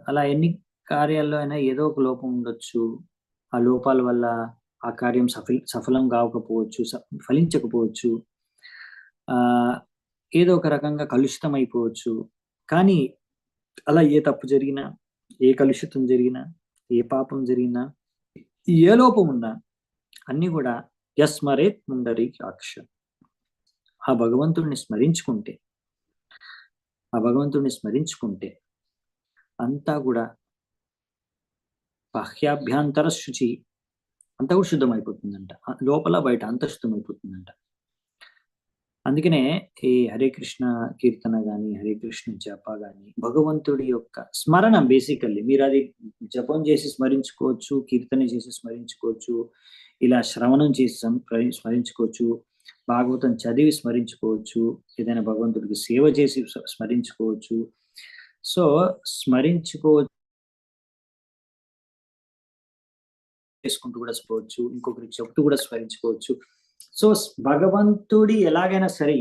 అలా ఎన్ని కార్యాల్లో అయినా ఏదో ఒక లోపం ఉండొచ్చు. ఆ లోపాల వల్ల ఆ కార్యం సఫలం కాకపోవచ్చు, ఫలించకపోవచ్చు, ఏదో ఒక రకంగా కలుషితం అయిపోవచ్చు. కానీ అలా ఏ తప్పు జరిగినా, ఏ కలుషితం జరిగినా, ఏ పాపం జరిగినా, ఏ లోపం ఉన్నా అన్ని కూడా యస్మరేత్ పుండరీకాక్ష, ఆ భగవంతుడిని స్మరించుకుంటే అంతా కూడా బాహ్యాభ్యంతర శుచి, అంతా కూడా శుద్ధమైపోతుందంట. లోపల బయట అంతా శుద్ధమైపోతుందంట. అందుకనే ఈ హరే కృష్ణ కీర్తన గాని, హరే కృష్ణ జప గాని, భగవంతుడి యొక్క స్మరణ బేసికల్లీ మీరు అది జపం చేసి స్మరించుకోవచ్చు, కీర్తన చేసి స్మరించుకోవచ్చు, ఇలా శ్రవణం చేసి స్మరించుకోవచ్చు, భాగవతం చదివి స్మరించుకోవచ్చు, ఏదైనా భగవంతుడికి సేవ చేసి స్మరించుకోవచ్చు. సో చేసుకుంటూ కూడా స్మరించుకోవచ్చు, ఇంకొకరికి చెప్తూ కూడా స్మరించుకోవచ్చు. సో భగవంతుడి ఎలాగైనా సరే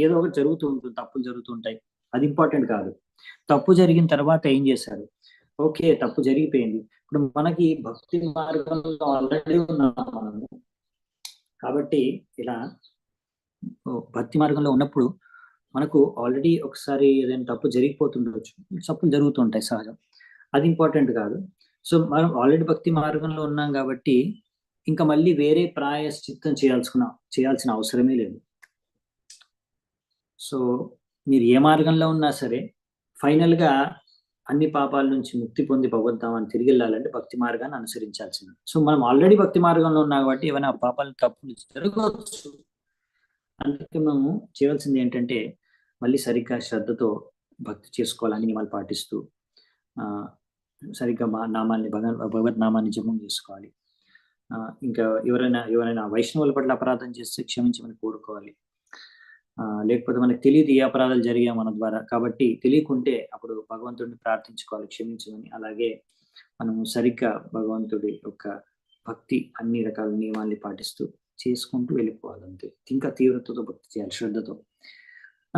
ఏదో ఒకటి జరుగుతూ ఉంటుంది, తప్పులు జరుగుతుంటాయి, అది ఇంపార్టెంట్ కాదు. తప్పు జరిగిన తర్వాత ఏం చేశారు, ఓకే తప్పు జరిగిపోయింది, ఇప్పుడు మనకి భక్తి మార్గంలో ఆల్రెడీ ఉన్నాం మనము. కాబట్టి ఇలా భక్తి మార్గంలో ఉన్నప్పుడు మనకు ఆల్రెడీ ఒకసారి ఏదైనా తప్పు జరిగిపోతుండొచ్చు, తప్పులు జరుగుతుంటాయి సహజం, అది ఇంపార్టెంట్ కాదు. సో మనం ఆల్రెడీ భక్తి మార్గంలో ఉన్నాం కాబట్టి ఇంకా మళ్ళీ వేరే ప్రాయశ్చిత్తం చేయాల్సిన అవసరమే లేదు. సో మీరు ఏ మార్గంలో ఉన్నా సరే ఫైనల్ గా అన్ని పాపాల నుంచి ముక్తి పొంది భగవద్ధామాన్ని తిరిగి వెళ్ళాలంటే భక్తి మార్గాన్ని అనుసరించాల్సింది. సో మనం ఆల్రెడీ భక్తి మార్గంలో ఉన్నాం కాబట్టి ఏమైనా పాపాలు తప్పులు జరగవచ్చు. అందుకే మనము చేయవలసింది ఏంటంటే మళ్ళీ సరిగ్గా శ్రద్ధతో భక్తి చేసుకోవాలని నియమాలు పాటిస్తూ ఆ సరిగ్గా నామాన్ని భగవద్ నామాన్ని జపం చేసుకోవాలి. ఇంకా ఎవరైనా వైష్ణవుల పట్ల అపరాధం చేస్తే క్షమించమని కోరుకోవాలి. లేకపోతే మనకు తెలియదు ఏ అపరాధాలు జరిగాయి మన ద్వారా, కాబట్టి తెలియకుంటే అప్పుడు భగవంతుడిని ప్రార్థించుకోవాలి క్షమించమని. అలాగే మనము సరిగ్గా భగవంతుడి యొక్క భక్తి అన్ని రకాల నియమాల్ని పాటిస్తూ చేసుకుంటూ వెళ్ళిపోవాలి. అంతే, ఇంకా తీవ్రతతో భక్తి చేయాలి, శ్రద్ధతో.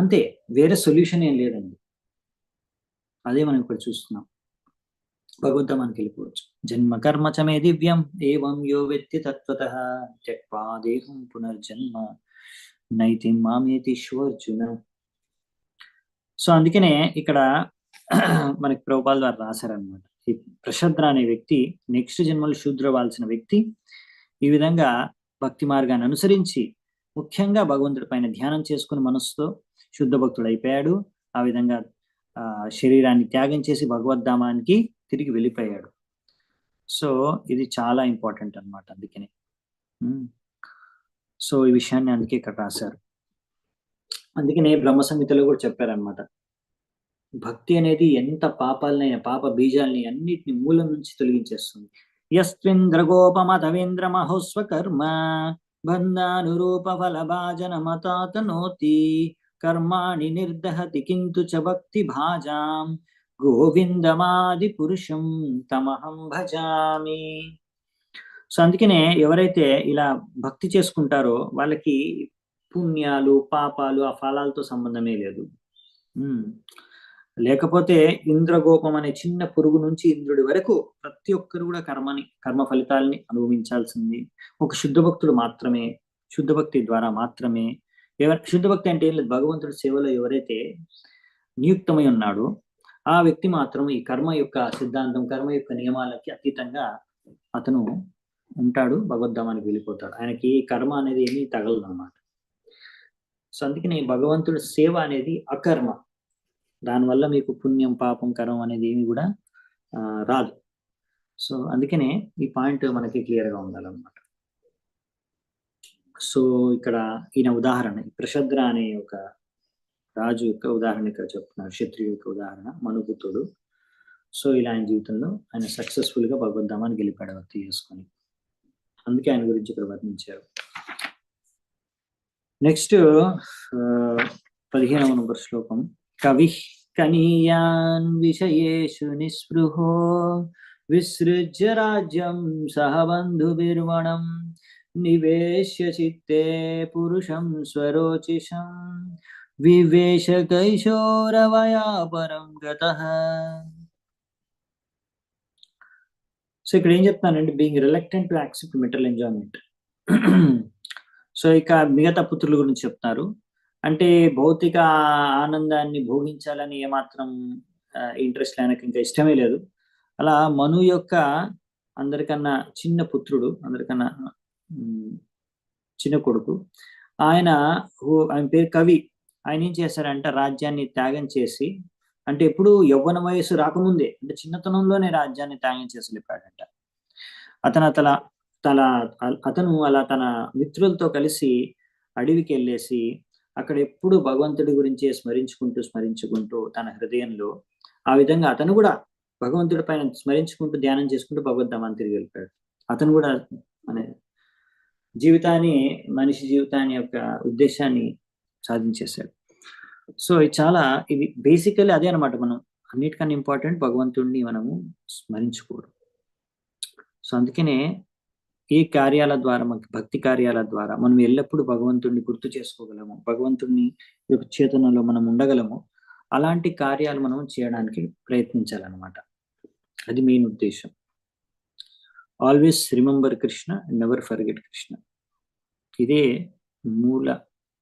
అంతే, వేరే సొల్యూషన్ ఏం లేదండి. అదే మనం ఇక్కడ చూస్తున్నాం. భగవద్ధామానికి వెళ్ళిపోవచ్చు. జన్మ కర్మ చ మే దివ్యం ఏవం యో వెత్తి తత్వతః త్యక్వా దేహం పునర్జన్మ నైతి మామేతి అర్జున. సో అందుకనే ఇక్కడ మనకి ప్రభుపాల్ ద్వారా రాశారనమాట. ఈ ప్రషద్ర అనే వ్యక్తి నెక్స్ట్ జన్మలు శూద్రవాల్సిన వ్యక్తి ఈ విధంగా భక్తి మార్గాన్ని అనుసరించి ముఖ్యంగా భగవంతుడి పైన ధ్యానం చేసుకుని మనస్సుతో శుద్ధ భక్తుడు అయిపోయాడు. ఆ విధంగా శరీరాన్ని త్యాగం చేసి భగవద్ధామానికి తిరిగి వెళ్ళిపోయాడు. సో ఇది చాలా ఇంపార్టెంట్ అనమాట. అందుకనే సో ఈ విషయాన్ని అందుకే ఇక్కడ రాశారు. అందుకనే బ్రహ్మ సంహితలో కూడా చెప్పారనమాట, భక్తి అనేది ఎంత పాపాలనైనా పాప బీజాలని అన్నిటిని మూలం నుంచి తొలగించేస్తుంది. యస్వింద్రగోపమతవేంద్ర మహోస్వ కర్మ బంధానురూప ఫలభాజన మతాతనోతి కర్మాణి నిర్దహతి కింతు చ భక్తి భాజాం గోవిందమాది పురుషం తమహం భజామి. సో అందుకనే ఎవరైతే ఇలా భక్తి చేసుకుంటారో వాళ్ళకి పుణ్యాలు పాపాలు ఆ ఫలాలతో సంబంధమే లేదు. లేకపోతే ఇంద్రగోపం అనే చిన్న పురుగు నుంచి ఇంద్రుడి వరకు ప్రతి ఒక్కరు కూడా కర్మ ఫలితాలని అనుభవించాల్సింది. ఒక శుద్ధ భక్తుడు మాత్రమే, శుద్ధ భక్తి ద్వారా మాత్రమే. శుద్ధ భక్తి అంటే ఏం లేదు, భగవంతుడి సేవలో ఎవరైతే నియుక్తమై ఉన్నాడో ఆ వ్యక్తి మాత్రం ఈ కర్మ యొక్క సిద్ధాంతం, కర్మ యొక్క నియమాలకి అతీతంగా అతను ఉంటాడు, భగవద్ధామానికి వెళ్ళిపోతాడు. ఆయనకి కర్మ అనేది ఏమీ తగలదు అన్నమాట. సో అందుకని భగవంతుడి సేవ అనేది అకర్మ. దానివల్ల మీకు పుణ్యం పాపం కర్మ అనేది ఏమి కూడా రాదు. సో అందుకనే ఈ పాయింట్ మనకి క్లియర్గా ఉండాలన్నమాట. సో ఇక్కడ ఈయన ఉదాహరణ ప్రషద్ర అనే ఒక రాజు యొక్క ఉదాహరణ ఇక్కడ చెప్తున్నారు, క్షత్రియుడి యొక్క ఉదాహరణ మనుపుతుడు. సో ఇలా ఆయన జీవితంలో ఆయన సక్సెస్ఫుల్ గా భగవద్ధామానికి వెళ్ళిపోయాడు భక్తి చేసుకొని. అందుకే ఆయన గురించి ఇక్కడ వర్ణించారు. నెక్స్ట్ 15వ నంబర్ శ్లోకం. కవి కనీయాన్ విషయేషు నిస్పృహో విసృజ్య రాజ్యం సహ బంధుభిర్వణం నివేశ్య చిత్తే పురుషం స్వరోచిషం వివేశ కైశోరవయాపరం గతః. సో ఇక్కడ ఏం చెప్తానండి, being reluctant to accept metal enjoyment. So ఇక మిగతా పుత్రుల గురించి చెప్తారు. అంటే భౌతిక ఆనందాన్ని భోగించాలని ఏమాత్రం ఇంట్రెస్ట్ లేనకి, ఇంకా ఇష్టమే లేదు. అలా మను యొక్క అందరికన్నా చిన్న పుత్రుడు, అందరికన్నా చిన్న కొడుకు, ఆయన పేరు కవి. ఆయన ఏం చేశారంటే రాజ్యాన్ని త్యాగం చేసి, అంటే ఎప్పుడు యవ్వన వయసు రాకముందే, అంటే చిన్నతనంలోనే రాజ్యాన్ని త్యాగం చేసి వెళ్ళిపోయాడంట. అతను అలా తన మిత్రులతో కలిసి అడవికి వెళ్ళేసి అక్కడ ఎప్పుడు భగవంతుడి గురించి స్మరించుకుంటూ తన హృదయంలో ఆ విధంగా అతను కూడా భగవంతుడి పైన స్మరించుకుంటూ ధ్యానం చేసుకుంటూ భగవద్ధామాన్ని తిరిగి వెళ్ళిపోయాడు. అతను కూడా మన మనిషి జీవితాన్ని యొక్క ఉద్దేశాన్ని సాధించేశాడు. సో ఇది బేసికల్లీ అదే అనమాట. మనం అన్నిటికన్నా ఇంపార్టెంట్ భగవంతుడిని మనము స్మరించుకోవడం. సో అందుకనే ఈ కార్యాల ద్వారా, మనకి భక్తి కార్యాల ద్వారా మనం ఎల్లప్పుడూ భగవంతుడిని గుర్తు చేసుకోగలము, భగవంతుడిని యొక్క చేతనలో మనం ఉండగలము. అలాంటి కార్యాలు మనం చేయడానికి ప్రయత్నించాలన్నమాట. అది మెయిన్ ఉద్దేశం. Always remember Krishna, never forget Krishna. ఇదే మూల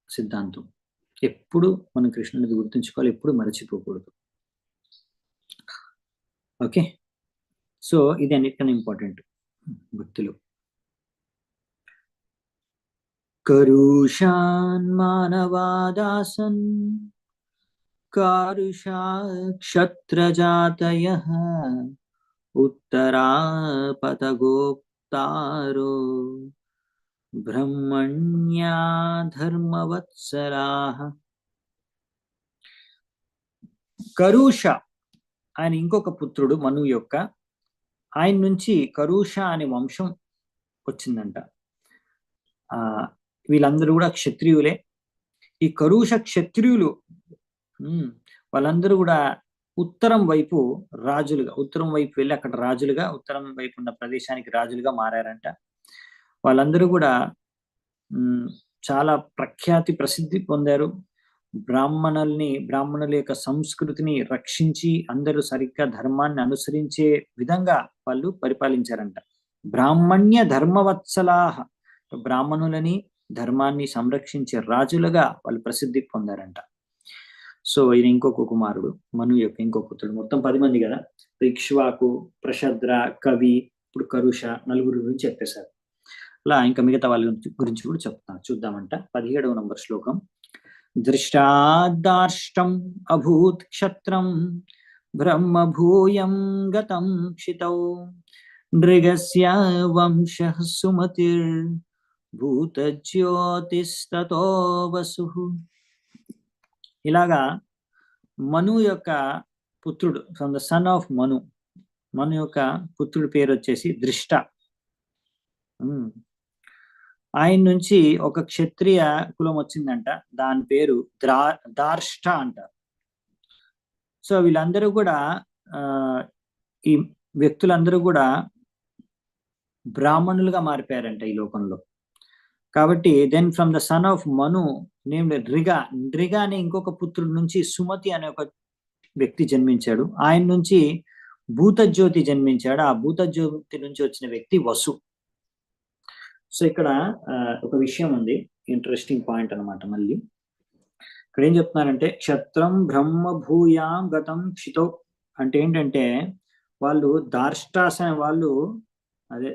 సిద్ధాంతం. ఎప్పుడు మనం కృష్ణుని గుర్తుంచుకోవాలి, ఎప్పుడు మరచిపోకూడదు. ఓకే, సో ఇది అన్నిటికన్నా ఇంపార్టెంట్ భక్తులు. కరుషాన్ మానవాదాసన్ కారుషా క్షత్రజాతయః ఉత్తరాపతగోప్తారో బ్రహ్మణ్యా ధర్మవత్సలాః. కరుష ఆయన ఇంకొక పుత్రుడు మను యొక్క, ఆయన నుంచి కరుష అనే వంశం వచ్చిందంట. వీళ్ళందరూ కూడా క్షత్రియులే. ఈ కరుష క్షత్రియులు వాళ్ళందరూ కూడా ఉత్తరం వైపు రాజులుగా, ఉత్తరం వైపు వెళ్ళి అక్కడ రాజులుగా, ఉత్తరం వైపు ఉన్న ప్రదేశానికి రాజులుగా మారారంట. వాళ్ళందరూ కూడా చాలా ప్రసిద్ధి పొందారు. బ్రాహ్మణుల యొక్క సంస్కృతిని రక్షించి అందరూ సరిగ్గా ధర్మాన్ని అనుసరించే విధంగా వాళ్ళు పరిపాలించారంట. బ్రాహ్మణ్య ధర్మవత్సలాహ, బ్రాహ్మణులని ధర్మాన్ని సంరక్షించే రాజులుగా వాళ్ళు ప్రసిద్ధి పొందారంట. సో ఈయన ఇంకొక కుమారుడు, మను యొక్క ఇంకో పుత్రుడు. మొత్తం 10 మంది కదా. ఇక్ష్వాకు, ప్రషద్ర, కవి, ఇప్పుడు కరుష, నలుగురు గురించి చెప్పేశారు. అలా ఇంకా మిగతా వాళ్ళ గురించి కూడా చెప్తాను, చూద్దామంట. 17వ నంబర్ శ్లోకం. దృష్టాదార్ష్టం అభూత్ క్షత్రం బ్రహ్మభూయం గతం క్షితౌ నృగస్య వంశః సుమతిర్ భూతజ్యోతిస్తతో వసుః. ఇలాగా మను యొక్క పుత్రుడు, ఫ్రమ్ ద సన్ ఆఫ్ మను, మను యొక్క పుత్రుడి పేరు వచ్చేసి దృష్ట. ఆయన నుంచి ఒక క్షత్రియ కులం వచ్చిందంట, దాని పేరు దార్ష్ట అంటారు. సో వీళ్ళందరూ కూడా ఈ వ్యక్తులందరూ కూడా బ్రాహ్మణులుగా మారిపోయారంట ఈ లోకంలో. కాబట్టి then from the son of Manu named డ్రిగా అనే ఇంకొక పుత్రుడి నుంచి సుమతి అనే ఒక వ్యక్తి జన్మించాడు. ఆయన నుంచి భూతజ్యోతి జన్మించాడు. ఆ భూతజ్యోతి నుంచి వచ్చిన వ్యక్తి వసు. సో ఇక్కడ ఒక విషయం ఉంది, ఇంట్రెస్టింగ్ పాయింట్ అనమాట. మళ్ళీ ఇక్కడ ఏం చెప్తున్నారంటే, క్షత్రం బ్రహ్మ భూయాం గతం క్షితో అంటే ఏంటంటే, వాళ్ళు దార్ష్టాస్ అనే వాళ్ళు, అదే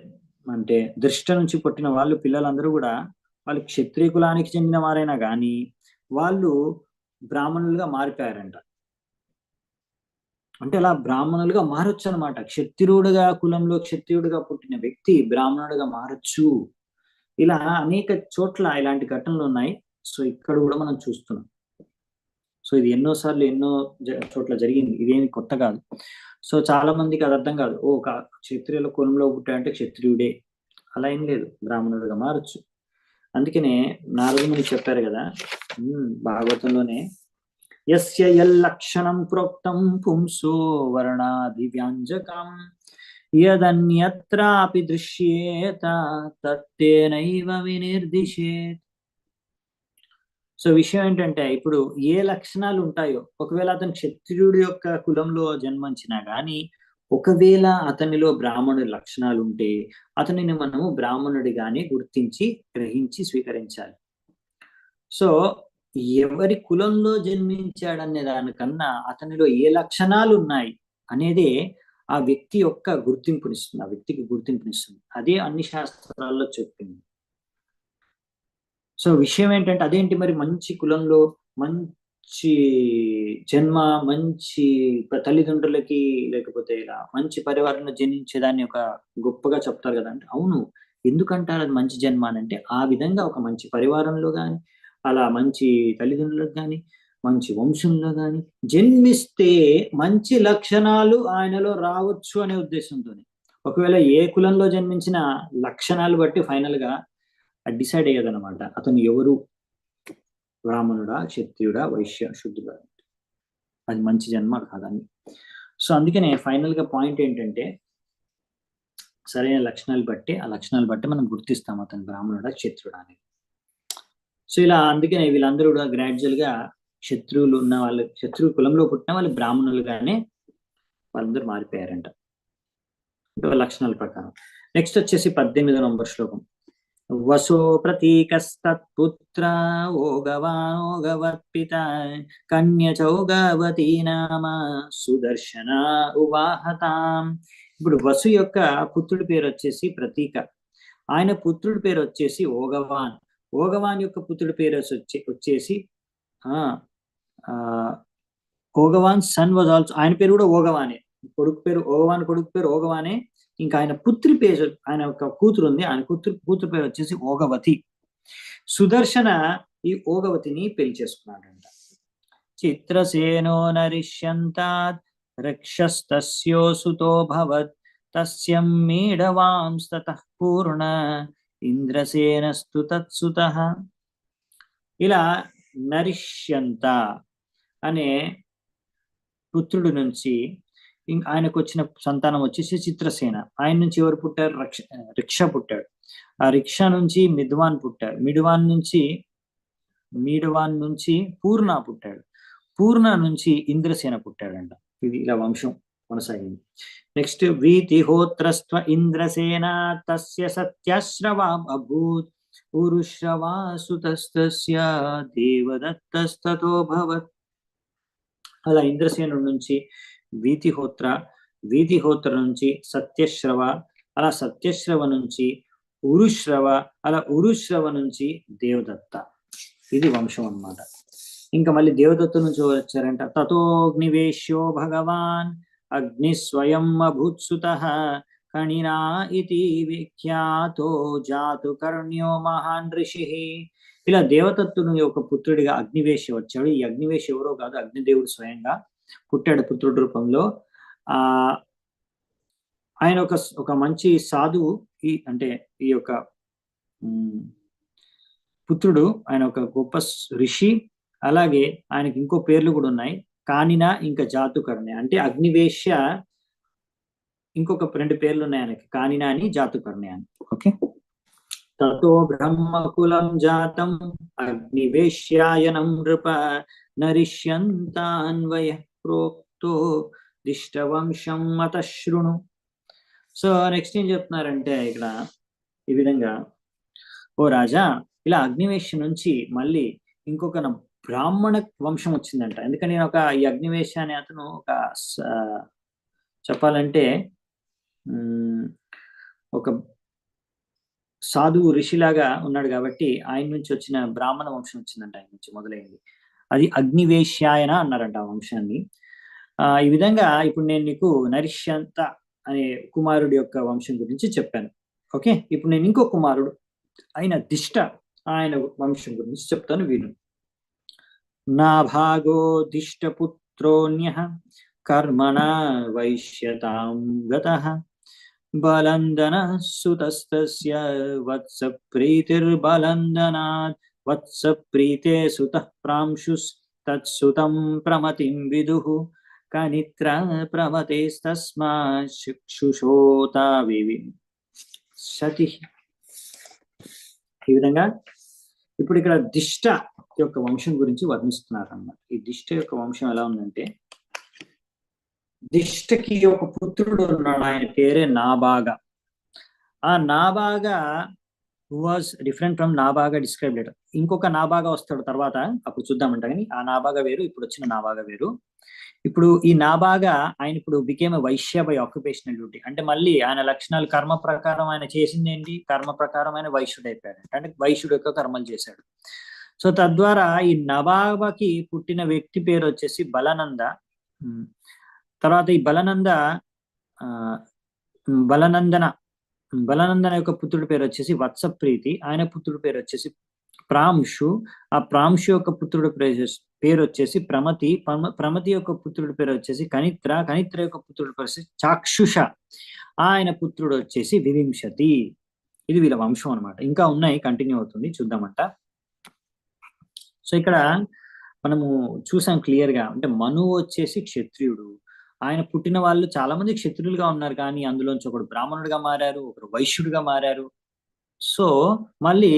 అంటే దృష్ట నుంచి పుట్టిన వాళ్ళు పిల్లలందరూ కూడా వాళ్ళు క్షత్రియ కులానికి చెందిన వారైనా కానీ వాళ్ళు బ్రాహ్మణులుగా మారిపోయారంట. అంటే అలా బ్రాహ్మణులుగా మారొచ్చు అనమాట. క్షత్రియుడుగా, కులంలో క్షత్రియుడుగా పుట్టిన వ్యక్తి బ్రాహ్మణుడుగా మారచ్చు. ఇలా అనేక చోట్ల ఇలాంటి ఘటనలు ఉన్నాయి. సో ఇక్కడ కూడా మనం చూస్తున్నాం. సో ఇది ఎన్నోసార్లు ఎన్నో చోట్ల జరిగింది, ఇదేమి కొత్త కాదు. సో చాలా మందికి అది అర్థం కాదు. క్షత్రియుల కులంలో పుట్టాడంటే క్షత్రియుడే, అలా ఏం లేదు, బ్రాహ్మణుడుగా మారచ్చు. అందుకనే నారదుని చెప్పారు కదా భాగవతంలోనే, యస్య యల్లక్షణం ప్రోక్తం పుంసో వర్ణాది వ్యాంజకం యదన్యత్రాపి దృశ్యేత తత్తేనైవ వినిర్దిశేత్. సో విషయం ఏంటంటే, ఇప్పుడు ఏ లక్షణాలు ఉంటాయో, ఒకవేళ అతను క్షత్రియుడి యొక్క కులంలో జన్మించినా కానీ, ఒకవేళ అతనిలో బ్రాహ్మణుడి లక్షణాలు ఉంటే అతనిని మనము బ్రాహ్మణుడిగానే గుర్తించి గ్రహించి స్వీకరించాలి. సో ఎవరి కులంలో జన్మించాడనే దానికన్నా అతనిలో ఏ లక్షణాలు ఉన్నాయి అనేదే ఆ వ్యక్తి యొక్క గుర్తింపునిస్తుంది, ఆ వ్యక్తికి గుర్తింపునిస్తుంది. అదే అన్ని శాస్త్రాల్లో చెప్పింది. సో విషయం ఏంటంటే, అదేంటి మరి, మంచి కులంలో మంచి జన్మ, మంచి తల్లిదండ్రులకి, లేకపోతే ఇలా మంచి పరివారంలో జన్మించేదాన్ని ఒక గొప్పగా చెప్తారు కదా అంటే, అవును, ఎందుకంటారు అది మంచి జన్మ అని అంటే, ఆ విధంగా ఒక మంచి పరివారంలో కానీ, అలా మంచి తల్లిదండ్రులకు కానీ, మంచి వంశంలో కానీ జన్మిస్తే మంచి లక్షణాలు ఆయనలో రావచ్చు అనే ఉద్దేశంతోనే. ఒకవేళ ఏ కులంలో జన్మించిన లక్షణాలు బట్టి ఫైనల్ గా డిసైడ్ అయ్యేదన్నమాట అతను ఎవరు, బ్రాహ్మణుడా, క్షత్రియుడా, వైశ్య, శుద్ధుడా, అది మంచి జన్మ కాదని. సో అందుకనే ఫైనల్ గా పాయింట్ ఏంటంటే, సరైన లక్షణాలు బట్టి, ఆ లక్షణాలు బట్టి మనం గుర్తిస్తాం అతను బ్రాహ్మణుడా, క్షత్రుడా అని. సో ఇలా అందుకనే వీళ్ళందరూ కూడా గ్రాడ్యువల్ గా క్షత్రువులు ఉన్న వాళ్ళు, క్షత్రువు కులంలో పుట్టిన వాళ్ళు బ్రాహ్మణులుగానే వాళ్ళందరూ మారిపోయారంట లక్షణాల ప్రకారం. నెక్స్ట్ వచ్చేసి 18వ నంబర్ శ్లోకం. వసో ప్రతీకస్తత్పుత్ర ఓగవానోగవత్పిత కన్యచౌగవతీ నామ సుదర్శన ఉవాహతాం. ఇప్పుడు వసు యొక్క పుత్రుడి పేరు వచ్చేసి ప్రతీక, ఆయన పుత్రుడి పేరు వచ్చేసి ఓగవాన్. ఓగవాన్ యొక్క పుత్రుడి పేరు వచ్చేసి ఓగవాన్ సన్ వాజ్ ఆల్సో, ఆయన పేరు కూడా ఓగవానే, కొడుకు పేరు ఓగవాన్, కొడుకు పేరు ఓగవానే. ఇంకా ఆయన పుత్రి పేరు, ఆయన ఒక కూతురు ఉంది, ఆయన కూతురు పేరు వచ్చేసి ఓగవతి. సుదర్శన ఈ ఓగవతిని పెళ్లి చేసుకున్నాడంట. చిత్రసేనో నరిష్యంతాత్ రక్షస్తస్యోసుతో భవత్ తస్యం మీఢవాంస్తతః పూర్ణ ఇంద్రసేనస్తు తత్సుతః. ఇలా నరిష్యంత అనే పుత్రుడి నుంచి ఆయనకు వచ్చిన సంతానం వచ్చేసి చిత్రసేన. ఆయన నుంచి ఎవరు పుట్టారు? రిక్ష పుట్టాడు. ఆ రిక్ష నుంచి మిద్వాన్ పుట్టాడు. మీడవాన్ నుంచి పూర్ణ పుట్టాడు. పూర్ణ నుంచి ఇంద్రసేన పుట్టాడంట. ఇది ఇలా వంశం కొనసాగింది. నెక్స్ట్ వీతిహోత్రస్త్వ ఇంద్రసేన తస్య సత్యశ్రవాం అభూత్ ఉరుశ్రవాసుతస్తస్య దేవదత్తస్తతో భవత్. అలా ఇంద్రసేనుడి నుంచి వీతిహోత్ర నుంచి సత్యశ్రవ, అలా సత్యశ్రవ నుంచి ఉరుశ్రవ, అలా ఉరుశ్రవ నుంచి దేవదత్త. ఇది వంశం అన్నమాట. ఇంకా మళ్ళీ దేవదత్త నుంచి వచ్చారంట. తతోగ్నివేశ్యో భగవాన్ అగ్ని స్వయం అభూత్సుతః కణినా ఇతి విఖ్యాతో జాతు కర్ణ్యో మహాన్ ఋషి. ఇలా దేవదత్తుని ఒక పుత్రుడిగా అగ్నివేశ్య వచ్చాడు. ఈ అగ్నివేశ్య ఎవరో కాదు, అగ్నిదేవుడు స్వయంగా పుట్టాడు పుత్రుడి రూపంలో. ఆయన ఒక మంచి సాధువు. ఈ యొక్క పుత్రుడు ఆయన ఒక గొప్ప ఋషి. అలాగే ఆయనకి ఇంకో పేర్లు కూడా ఉన్నాయి, కానిన ఇంకా జాతుకర్ణ్య. అంటే అగ్నివేశ్య ఇంకొక 2 పేర్లు ఉన్నాయి ఆయనకి, కానిన అని జాతుకర్ణ్య అని. ఓకే. తతో బ్రహ్మకులం జాతం అగ్నివేశ్యాయనం నృప నరిష్యంతాన్వయ ప్రోక్తో దిష్టవంశం మతశృణు. సో నెక్స్ట్ ఏం చెప్తున్నారంటే ఇక్కడ ఈ విధంగా, ఓ రాజా, ఇలా అగ్నివేశ్య నుంచి మళ్ళీ ఇంకొక బ్రాహ్మణ వంశం వచ్చిందంట. ఎందుకని ఈ అగ్నివేశ్య అనే అతను ఒక చెప్పాలంటే ఒక సాధువు ఋషిలాగా ఉన్నాడు కాబట్టి ఆయన నుంచి వచ్చిన బ్రాహ్మణ వంశం వచ్చిందంట, ఆయన నుంచి మొదలైంది. అది అగ్నివేశ్యాయన అన్నారంట ఆ వంశాన్ని. ఈ విధంగా ఇప్పుడు నేను నీకు నరిష్యంత అనే కుమారుడి యొక్క వంశం గురించి చెప్పాను. ఓకే. ఇప్పుడు నేను ఇంకో కుమారుడు అయిన దిష్ట, ఆయన వంశం గురించి చెప్తాను, విను. నా భాగో దిష్టపుత్రోన్యః కర్మణా వైశ్యతాం గతః బలందన సుతస్తస్య వత్స ప్రీతిర్బలందనాత్ వత్స ప్రీతే సుతః ప్రాంశుస్ తత్సుతం ప్రమతిం విదుః కనిత్ర ప్రమతేస్తస్మాత్ చక్షుషోత వివింశతి. ఈ విధంగా ఇప్పుడు ఇక్కడ దిష్ట యొక్క వంశం గురించి వర్ణిస్తున్నారు అన్నమాట. ఈ దిష్ట యొక్క వంశం ఎలా ఉందంటే, దిష్టకి ఒక పుత్రుడు ఉన్నాడు, ఆయన పేరే నాబాగా. ఆ నాబాగా was different from నాబాగా describe later. ఇంకొక నాబాగా వస్తాడు తర్వాత, అప్పుడు చూద్దామంట. కానీ ఆ నాబాగా వేరు, ఇప్పుడు వచ్చిన నాబాగా వేరు. ఇప్పుడు ఈ నాబాగా ఆయన ఇప్పుడు became Vaishya by occupational duty. అంటే మళ్ళీ ఆయన లక్షణాలు, కర్మ ప్రకారం ఆయన చేసింది ఏంటి? కర్మ ప్రకారం ఆయన వైశ్యుడు అయిపోయాడు. అంటే వైశ్యుడు యొక్క కర్మలు చేశాడు. సో తద్వారా ఈ నబాబాకి పుట్టిన వ్యక్తి పేరు వచ్చేసి బలనంద. తర్వాత ఈ బలనందన యొక్క పుత్రుడి పేరు వచ్చేసి వత్సప్రీతి. ఆయన పుత్రుడి పేరు వచ్చేసి ప్రాంశు. ఆ ప్రాంశు యొక్క పుత్రుడి పేరు వచ్చేసి ప్రమతి. ప్రమతి యొక్క పుత్రుడి పేరు వచ్చేసి కనిత్ర. కనిత్ర యొక్క పుత్రుడి పేరు వచ్చేసి చాక్షుష. ఆయన పుత్రుడు వచ్చేసి వివింశతి. ఇది వీళ్ళ వంశం అనమాట. ఇంకా ఉన్నాయి, కంటిన్యూ అవుతుంది, చూద్దామంట. సో ఇక్కడ మనము చూసాం క్లియర్ గా, అంటే మనువు వచ్చేసి క్షత్రియుడు. ఆయన పుట్టిన వాళ్ళు చాలా మంది క్షత్రియులుగా ఉన్నారు, కానీ అందులోంచి ఒకడు బ్రాహ్మణుడిగా మారారు, ఒకరు వైశ్యుడిగా మారారు. సో మళ్ళీ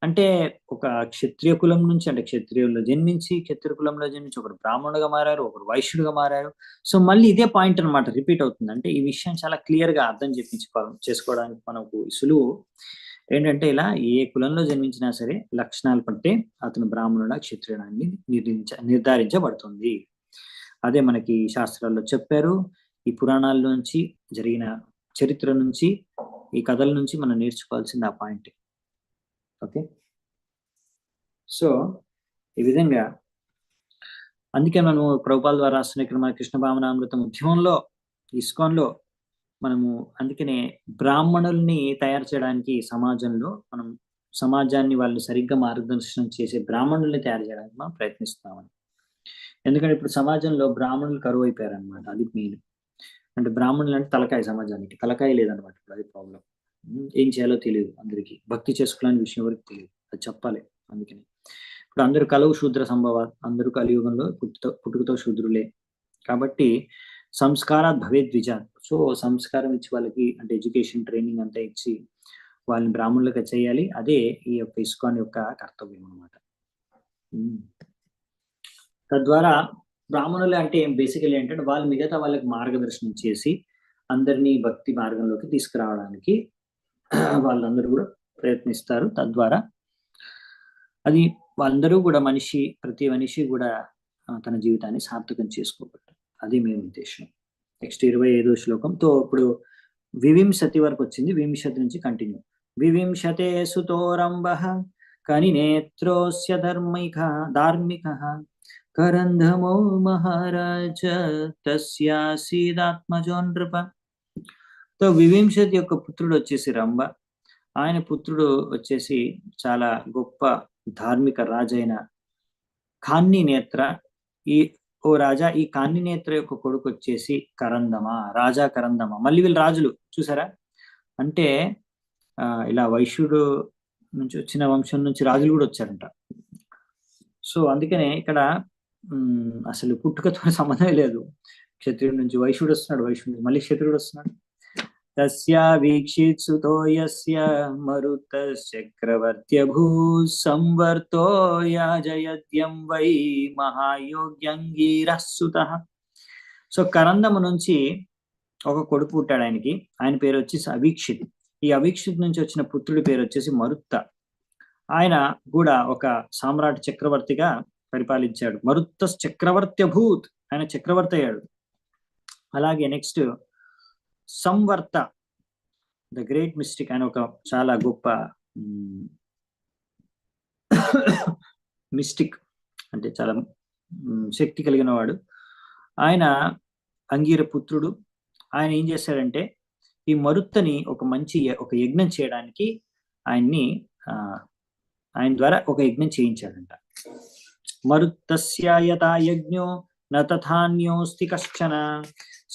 అంటే ఒక క్షత్రియ కులం నుంచి, అంటే క్షత్రియుల్లో జన్మించి క్షత్రియ కులంలో జన్మించి ఒకరు బ్రాహ్మణుడిగా మారారు, ఒకరు వైశ్యుడిగా మారారు. సో మళ్ళీ ఇదే పాయింట్ అనమాట రిపీట్ అవుతుంది. అంటే ఈ విషయం చాలా క్లియర్ గా అర్థం చేసుకోవడానికి మనకు సులువు ఏంటంటే, ఇలా ఏ కులంలో జన్మించినా సరే లక్షణాలు పట్టే అతను బ్రాహ్మణుడా క్షత్రియుడా నిర్ధారించబడుతుంది. అదే మనకి శాస్త్రాల్లో చెప్పారు. ఈ పురాణాల్లోంచి జరిగిన చరిత్ర నుంచి, ఈ కథల నుంచి మనం నేర్చుకోవాల్సింది ఆ పాయింట్. ఓకే. సో ఈ విధంగా అందుకే మనం ప్రభుపాల ద్వారా రాస్తున్న ఇక్కడ మన కృష్ణ భావనామృతం ఉద్యమంలో ఇస్కాన్లో మనము అందుకనే బ్రాహ్మణుల్ని తయారు చేయడానికి సమాజంలో మనం సమాజాన్ని వాళ్ళు సరిగ్గా మార్గదర్శనం చేసే బ్రాహ్మణుల్ని తయారు చేయడానికి మనం ప్రయత్నిస్తామని. ఎందుకంటే ఇప్పుడు సమాజంలో బ్రాహ్మణులు కరువు అయిపోయారు అనమాట. అది మెయిన్. అంటే బ్రాహ్మణులు అంటే తలకాయ, సమాజానికి తలకాయ లేదనమాట. ఇప్పుడు అది ప్రాబ్లం. ఏం చేయాలో తెలియదు అందరికి, భక్తి చేసుకోవాలని విషయం వరకు తెలియదు, అది చెప్పాలి. అందుకని ఇప్పుడు అందరూ కలవు శూద్ర సంభవ, అందరూ కలియుగంలో పుట్టుకతో శూద్రులే. కాబట్టి సంస్కారాత్ భవేద్ విజాత్. సో సంస్కారం ఇచ్చి వాళ్ళకి అంటే ఎడ్యుకేషన్ ట్రైనింగ్ అంతా ఇచ్చి వాళ్ళని బ్రాహ్మణులుగా చేయాలి. అదే ఈ యొక్క ఇస్కాన్ యొక్క కర్తవ్యం అనమాట. తద్వారా బ్రాహ్మణులు అంటే బేసికలీ ఏంటంటే వాళ్ళు మిగతా వాళ్ళకి మార్గదర్శనం చేసి అందరినీ భక్తి మార్గంలోకి తీసుకురావడానికి వాళ్ళందరూ కూడా ప్రయత్నిస్తారు. తద్వారా అది వాళ్ళందరూ కూడా ప్రతి మనిషి కూడా తన జీవితాన్ని సార్థకం చేసుకోబట్టు, అది మేము ఉద్దేశం. నెక్స్ట్ 25వ శ్లోకంతో ఇప్పుడు వివింశతి వరకు వచ్చింది. వింశతి నుంచి కంటిన్యూ. వివింశతే సుతోరంభ కనినేత్రోస్య ధార్మిక కరంధమో మహారాజ తస్యాసీదాత్మజో నృప. తో వివింశతి యొక్క పుత్రుడు వచ్చేసి రంభ. ఆయన పుత్రుడు వచ్చేసి చాలా గొప్ప ధార్మిక రాజైన కాన్ని నేత్ర. ఓ రాజా, ఈ కాన్ని నేత్ర యొక్క కొడుకు వచ్చేసి కరందమ, రాజా కరందమ. మళ్ళీ వీళ్ళు రాజులు చూసారా, అంటే ఇలా వైశ్యుడు నుంచి వచ్చిన వంశం నుంచి రాజులు కూడా వచ్చారంట. సో అందుకనే ఇక్కడ అసలు పుట్టుకతో సంబంధమే లేదు. క్షత్రియుడి నుంచి వైశ్యుడు వస్తున్నాడు, వైశ్యుడు మళ్ళీ క్షత్రియుడు వస్తున్నాడు. తస్యా వీక్షిత్సుతో యస్య మరుతశ్చక్రవర్త్యభూ సంవర్తో యాజయద్యం వై మహాయోగ్యంగీరస్సుతః. సో కరందము నుంచి ఒక కొడుకు పుట్టాడు ఆయనకి. ఆయన పేరు వచ్చేసి అవీక్షిత్. ఈ అవీక్షిత్ నుంచి వచ్చిన పుత్రుడి పేరు వచ్చేసి మరుత్త. ఆయన కూడా ఒక సామ్రాట్ చక్రవర్తిగా పరిపాలించాడు. మరుత్త చక్రవర్త్యభూత్, ఆయన చక్రవర్తి అయ్యాడు. అలాగే next Samvarta the great mystic, ఆయన ఒక చాలా గొప్ప మిస్టిక్, అంటే చాలా శక్తి కలిగిన వాడు. ఆయన అంగీర పుత్రుడు. ఆయన ఏం చేశాడంటే ఈ మరుత్తని ఒక యజ్ఞం చేయడానికి ఆయన ద్వారా ఒక యజ్ఞం చేయించాడంట. మరుత్తస్యాయతా యజ్ఞో న తథాన్యోస్తి కశ్చన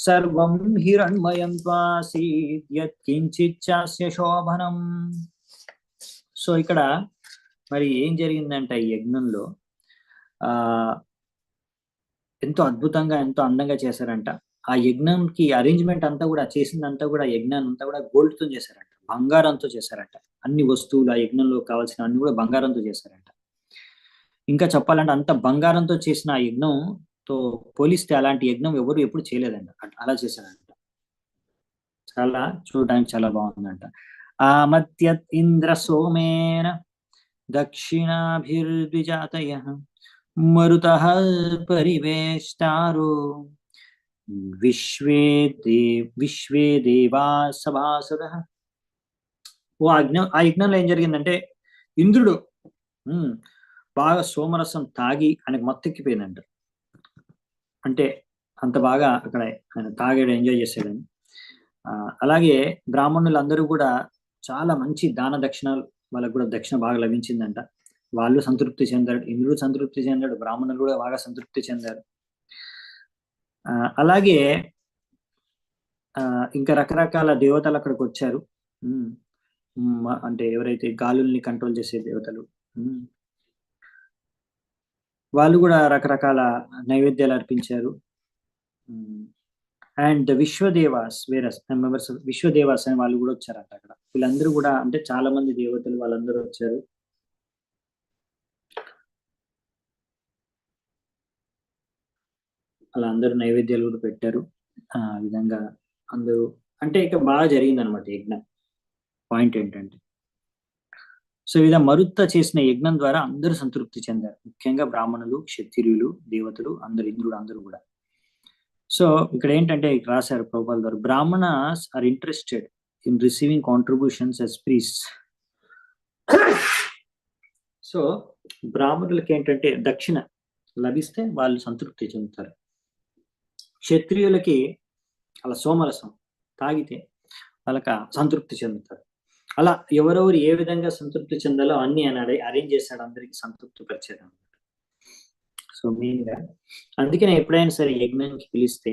సర్వం హిరణ్మయం త్వాసీత్ యత్కించిచ్చాస్య శోభనం. సో ఇక్కడ మరి ఏం జరిగిందంట ఈ యజ్ఞంలో, ఎంతో అద్భుతంగా ఎంతో అందంగా చేశారంట. ఆ యజ్ఞంకి అరేంజ్మెంట్ అంతా కూడా చేసిందంతా కూడా యజ్ఞాన్ని అంతా కూడా గోల్డ్తో చేశారంట, బంగారంతో చేశారంట. అన్ని వస్తువులు ఆ యజ్ఞంలో కావాల్సిన అన్ని కూడా బంగారంతో చేశారంట. ఇంకా చెప్పాలంటే అంత బంగారంతో చేసిన ఆ యజ్ఞంతో పోలిస్తే అలాంటి యజ్ఞం ఎవరు ఎప్పుడు చేయలేదంట. అలా చేశారంట. చాలా చూడడానికి చాలా బాగుందంట. ఆమత్యత్ ఇంద్ర సోమేన దక్షిణాభిర్ద్విజాతయ మరుతః పరివేష్టారో విశ్వే దేవా సభాసదః. ఆ యజ్ఞంలో ఏం జరిగిందంటే ఇంద్రుడు బాగా సోమరసం తాగి ఆయనకు మత్తెక్కిపోయిందంట. అంటే అంత బాగా అక్కడ ఆయన తాగాడు, ఎంజాయ్ చేశాడని. అలాగే బ్రాహ్మణులందరూ కూడా చాలా మంచి దాన దక్షిణాలు, వాళ్ళకు కూడా దక్షిణ బాగా లభించిందంట. వాళ్ళు సంతృప్తి చెందాడు, ఇంద్రుడు సంతృప్తి చెందాడు, బ్రాహ్మణులు కూడా బాగా సంతృప్తి చెందారు. అలాగే ఇంకా రకరకాల దేవతలు అక్కడికి వచ్చారు. అంటే ఎవరైతే గాలుల్ని కంట్రోల్ చేసే దేవతలు, వాళ్ళు కూడా రకరకాల నైవేద్యాలు అర్పించారు. అండ్ విశ్వదేవాస్ మెంబర్స్ విశ్వదేవాస్ అని వాళ్ళు కూడా వచ్చారంట అక్కడ. వీళ్ళందరూ కూడా అంటే చాలా మంది దేవతలు వాళ్ళందరూ వచ్చారు. అలా అందరూ నైవేద్యాలు కూడా పెట్టారు. ఆ విధంగా అందరూ అంటే ఇక బాగా జరిగింది అనమాట యజ్ఞం. పాయింట్ ఏంటంటే సో విధంగా మరుత్త చేసిన యజ్ఞం ద్వారా అందరూ సంతృప్తి చెందారు, ముఖ్యంగా బ్రాహ్మణులు, క్షత్రియులు, దేవతలు అందరు, ఇంద్రుడు అందరూ కూడా. సో ఇక్కడ ఏంటంటే రాశారు Prabhupad garu, brahmanas are interested in receiving contributions as priests. So బ్రాహ్మణులకి ఏంటంటే దక్షిణ లభిస్తే వాళ్ళు సంతృప్తి చెందుతారు. క్షత్రియులకి అలా సోమరసం తాగితే వాళ్ళకి సంతృప్తి చెందుతారు. అలా ఎవరెవరు ఏ విధంగా సంతృప్తి చెందాలో అన్ని ఆయన అరేంజ్ చేశాడు, అందరికి సంతృప్తి పరిచాడు అనమాట. సో మెయిన్ గా అందుకే నేను ఎప్పుడైనా సరే యజ్ఞానికి పిలిస్తే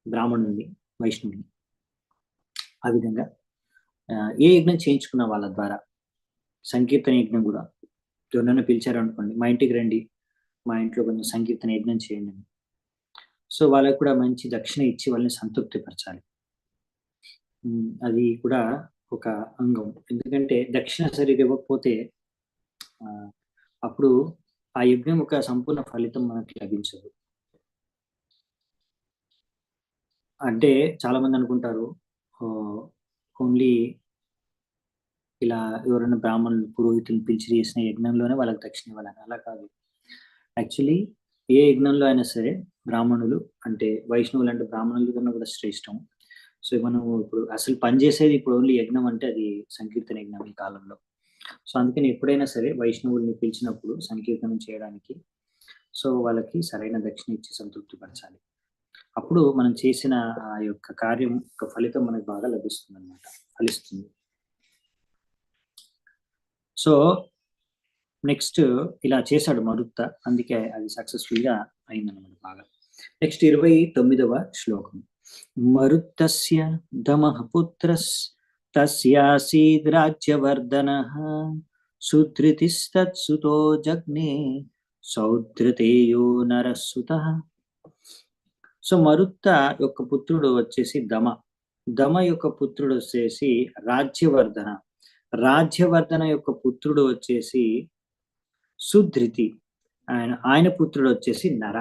బ్రాహ్మణుని, వైష్ణవుని, ఆ విధంగా ఏ యజ్ఞం చేయించుకున్న వాళ్ళ ద్వారా, సంకీర్తన యజ్ఞం కూడా ఎవరైనా పిలిచారు అనుకోండి, మా ఇంటికి రండి, మా ఇంట్లో కొంచెం సంకీర్తన యజ్ఞం చేయండి. సో వాళ్ళకు కూడా మంచి దక్షిణ ఇచ్చి వాళ్ళని సంతృప్తి పరచాలి. అది కూడా ఒక అంగం. ఎందుకంటే దక్షిణ సరిగ్గా ఇవ్వకపోతే అప్పుడు ఆ యజ్ఞం ఒక సంపూర్ణ ఫలితం మనకి లభించదు. అంటే చాలా మంది అనుకుంటారు ఓన్లీ ఇలా ఎవరైనా బ్రాహ్మణులు పురోహితులు పిలిచి చేసిన యజ్ఞంలోనే వాళ్ళకి దక్షిణ ఇవ్వాలని. అలా కాదు. యాక్చువల్లీ ఏ యజ్ఞంలో అయినా సరే బ్రాహ్మణులు అంటే వైష్ణవులు అంటే బ్రాహ్మణుల కన్నా కూడా శ్రేష్టం. సో మనం ఇప్పుడు అసలు పనిచేసేది ఇప్పుడు ఓన్లీ యజ్ఞం అంటే అది సంకీర్తన యజ్ఞం ఈ కాలంలో. సో అందుకని ఎప్పుడైనా సరే వైష్ణవుల్ని పిలిచినప్పుడు సంకీర్తనం చేయడానికి సో వాళ్ళకి సరైన దక్షిణ ఇచ్చి సంతృప్తి పరచాలి. అప్పుడు మనం చేసిన ఆ యొక్క కార్యం యొక్క ఫలితం మనకు బాగా లభిస్తుంది అనమాట, ఫలిస్తుంది. సో నెక్స్ట్ ఇలా చేశాడు మరుత్త, అందుకే అది సక్సెస్ఫుల్ గా అయిందన్నమాట బాగా. నెక్స్ట్ 29వ శ్లోకం. మరుత్తస్య దమః పుత్రస్ తస్యాసీద్ రాజ్యవర్ధనః సుధృతిస్తత్సుతో జగ్నే సౌధృతేయో నరస్సుతః. సో మరుత్త యొక్క పుత్రుడు వచ్చేసి దమ. దమ యొక్క పుత్రుడు వచ్చేసి రాజ్యవర్ధన. రాజ్యవర్ధన యొక్క పుత్రుడు వచ్చేసి సుధృతి. ఆయన పుత్రుడు వచ్చేసి నర.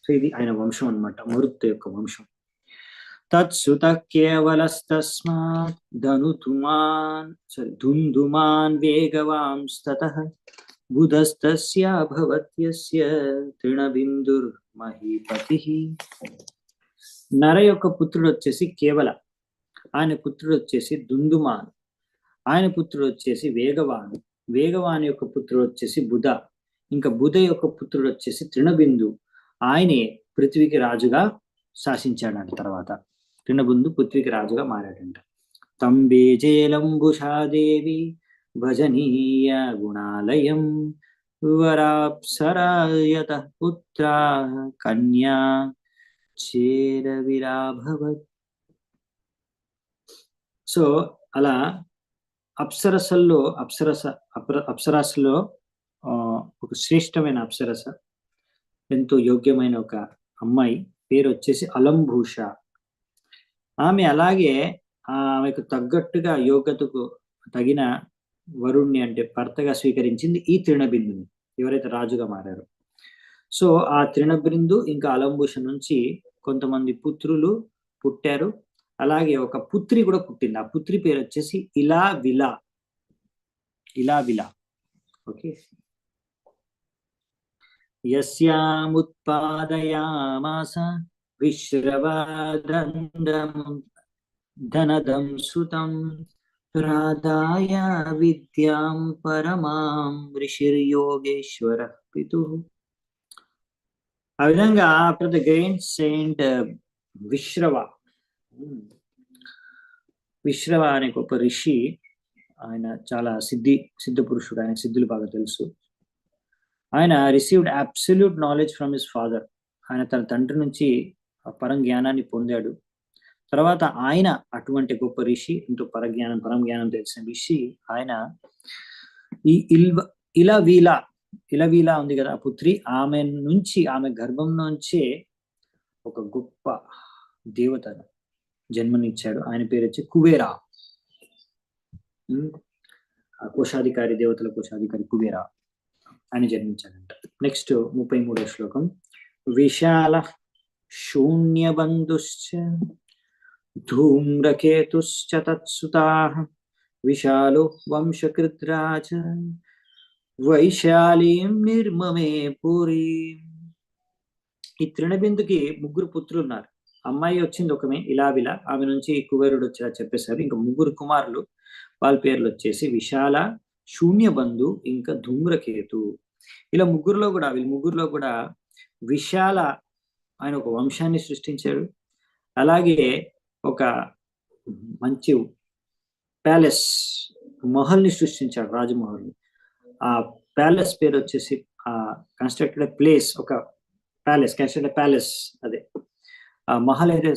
సో ఇది ఆయన వంశం అన్నమాట, మరుత్తు యొక్క వంశం. తత్సుత కేవలస్తస్మాత్ ధుంధుమాన్ వేగవాంస్తతః బుధస్తస్యాభవత్యస్య తృణబిందుర్ మహీపతిః. నర యొక్క పుత్రుడు వచ్చేసి కేవల, ఆయన పుత్రుడు వచ్చేసి దుందుమాన్, ఆయన పుత్రుడు వచ్చేసి వేగవాన్, వేగవాన్ యొక్క పుత్రుడు వచ్చేసి బుధ, ఇంకా బుధ యొక్క పుత్రుడు వచ్చేసి తృణబిందు, ఆయనే పృథ్వీకి రాజుగా శాసించాడంట. తర్వాత తృణబిందు పృథ్వీకి రాజుగా మారాడంట. తంబేజేలంబుషాదేవి భజనీయ గుణాలయం వరాప్సరాయత పుత్ర కన్యా చేరవిరాభవత్. సో అలా అప్సరసలో ఒక శ్రేష్టమైన అప్సరస, ఎంతో యోగ్యమైన ఒక అమ్మాయి పేరు వచ్చేసి అలంభూష. ఆమె అలాగే ఆమెకు తగ్గట్టుగా యోగ్యతకు తగిన వరుణ్ణి అంటే భర్తగా స్వీకరించింది ఈ తృణబిందుని, ఎవరైతే రాజుగా మారారో. సో ఆ తృణబిందు ఇంకా అలంభూష నుంచి కొంతమంది పుత్రులు పుట్టారు, అలాగే ఒక పుత్రి కూడా పుట్టింది. ఆ పుత్రి పేరు వచ్చేసి ఇలావిలా. ఓకే. యస్యాముత్పాదయామాస విశ్రవదండం ధనదం సుతం రాధాయ విద్యాం పరమాం ఋషిర్యోగేశ్వర పితుః. ఆ విధంగా ఆఫ్టర్ ద గ్రేట్ సెయింట్ విశ్రవ అనే గొప్ప ఋషి, ఆయన చాలా సిద్ధ పురుషుడు, ఆయన సిద్ధులు బాగా తెలుసు. ఆయన received absolute knowledge from his father. ఆయన తన తండ్రి నుంచి పరం జ్ఞానాన్ని పొందాడు. తర్వాత ఆయన అటువంటి గొప్ప ఋషి, ఎంతో పరం జ్ఞానం తెలిసిన ఋషి ఆయన. ఈ ఇలవీల ఉంది కదా ఆ పుత్రి, ఆమె గర్భం నుంచే ఒక గొప్ప దేవతను జన్మనిచ్చాడు. ఆయన పేరు వచ్చి కుబేరా. కోశాధికారి, దేవతల కోశాధికారి కుబేరా ఆయన జన్మించాడంట. నెక్స్ట్ 33వ శ్లోకం. విశాల శూన్యబంధుశ్చ ధూమ్రకేతుశ్చ తత్సుతాః విశాలో వంశకృద్రాజ వైశాలీం నిర్మమే పూరి. ఈ తృణబిందుకి ముగ్గురు పుత్రులు ఉన్నారు. అమ్మాయి వచ్చింది ఒకమే ఇలావిల, ఆమె నుంచి కుబేరుడు వచ్చేలా చెప్పేశారు. ఇంకా ముగ్గురు కుమారులు, వాళ్ళ పేర్లు వచ్చేసి విశాల, శూన్యబంధు, ఇంకా ధూమ్రకేతు. వీళ్ళ ముగ్గురులో కూడా విశాల ఆయన ఒక వంశాన్ని సృష్టించాడు. అలాగే ఒక మంచి ప్యాలెస్ మహల్ని సృష్టించాడు, రాజమహల్ని. ఆ ప్యాలెస్ పేరు వచ్చేసి కన్స్ట్రక్టెడ్ ప్లేస్, ఒక కన్స్ట్రక్టెడ్ ప్యాలెస్, అదే ఆ మహల్ అయితే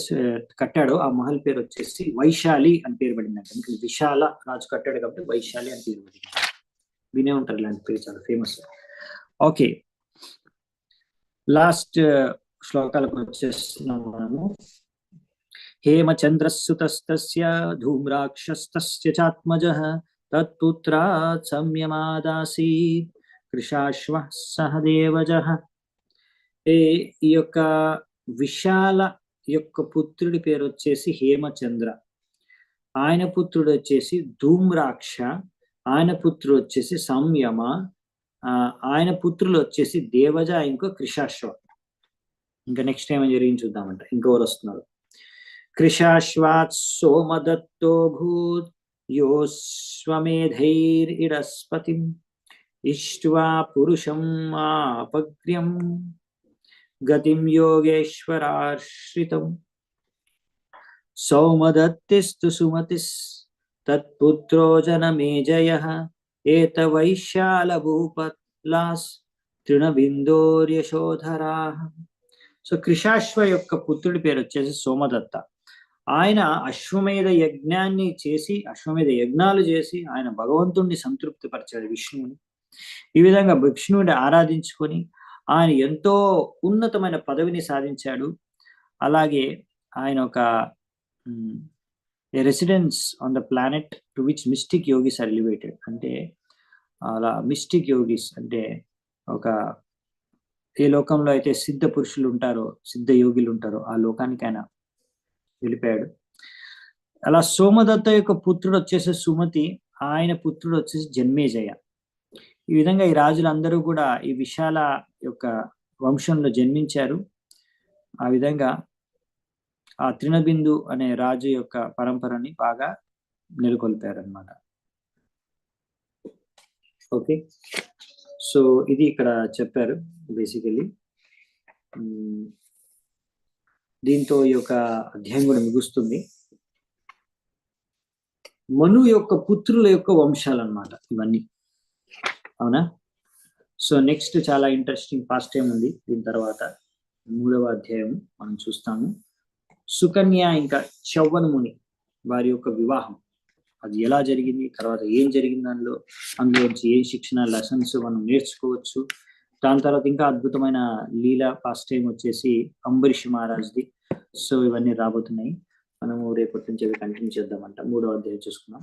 కట్టాడో ఆ మహల్ పేరు వచ్చేసి వైశాలి అని పేరు పడింది అంటే. విశాల రాజు కట్టాడు కాబట్టి వైశాలి అని పేరు పడింది. వినే ఉంటారు ఇలాంటి పేరు, చాలా ఫేమస్. ఓకే, లాస్ట్ శ్లోకాలకు వచ్చేస్తున్నాము మనము. హేమచంద్రస్సుతస్తస్య ధూమ్రాక్షస్తస్య చాత్మజః తత్పుత్రాత్ సంయమాదాసీత్ కృశాశ్వః సహ దేవజః. ఈ యొక్క విశాల యొక్క పుత్రుడి పేరు వచ్చేసి హేమచంద్ర, ఆయన పుత్రుడు వచ్చేసి ధూమ్రాక్ష, ఆయన పుత్రుడు వచ్చేసి సంయమ, ఆయన పుత్రులు వచ్చేసి దేవజ, ఇంకో కృశాశ్వ. ఇంకా నెక్స్ట్ ఏమో జరిగింది చూద్దామంట. ఇంకోరు వస్తున్నారు. కృశాశ్వాత్ సోమదత్తో భూత్ యోస్వమేధైరిడస్పతిం ఇష్ట్వా పురుషం ఆపగ్ర్యం గతిం యోగేశ్వరాశ్రితం. సౌమదత్తిస్తు సుమతిస్ తత్పుత్రో జనమేజయః ఏతవైశాల భూపత్లాస్ తృణబిందోర్యశోధరాః. సో కృశాశ్వ యొక్క పుత్రుడి పేరు వచ్చేసి సోమదత్త. ఆయన అశ్వమేధ యజ్ఞాలు చేసి ఆయన భగవంతుణ్ణి సంతృప్తి పరిచాడు, విష్ణువుని. ఈ విధంగా విష్ణువుని ఆరాధించుకొని ఆయన ఎంతో ఉన్నతమైన పదవిని సాధించాడు. అలాగే ఆయన ఒక residence on the planet to which mystic yogis are elevated. అంటే అలా మిస్టిక్ యోగిస్ అంటే ఒక ఏ లోకంలో అయితే సిద్ధ పురుషులు ఉంటారో, సిద్ధ యోగులు ఉంటారో, ఆ లోకానికి ఆయన వెళ్ళిపోయాడు. అలా సోమదత్త యొక్క పుత్రుడు వచ్చేసి సుమతి, ఆయన పుత్రుడు వచ్చేసి జన్మేజయ. ఈ విధంగా ఈ రాజులందరూ కూడా ఈ విశాల యొక్క వంశంలో జన్మించారు. ఆ విధంగా ఆ తృణబిందు అనే రాజు యొక్క పరంపరని బాగా నెలకొల్పారు అన్నమాట. ఓకే, సో ఇది ఇక్కడ చెప్పారు బేసికలీ. దీంతో ఈ యొక్క అధ్యాయం కూడా ముగుస్తుంది. మను యొక్క పుత్రుల యొక్క వంశాలు అన్నమాట ఇవన్నీ, అవునా? సో నెక్స్ట్ చాలా ఇంట్రెస్టింగ్ పాస్ట్ టైం ఉంది. దీని తర్వాత 3వ అధ్యాయం మనం చూస్తాము. సుకన్య ఇంకా చవ్వన ముని వారి యొక్క వివాహం, అది ఎలా జరిగింది, తర్వాత ఏం జరిగింది, అందులోంచి ఏ శిక్షణ లెసన్స్ మనం నేర్చుకోవచ్చు. దాని తర్వాత ఇంకా అద్భుతమైన లీలా పాస్ట్ టైం వచ్చేసి అంబరీష్ మహారాజ్ది. సో ఇవన్నీ రాబోతున్నాయి. మనము రేపటి నుంచి అవి కంటిన్యూ చేద్దామంట. 3వ అధ్యాయం చూసుకున్నాం.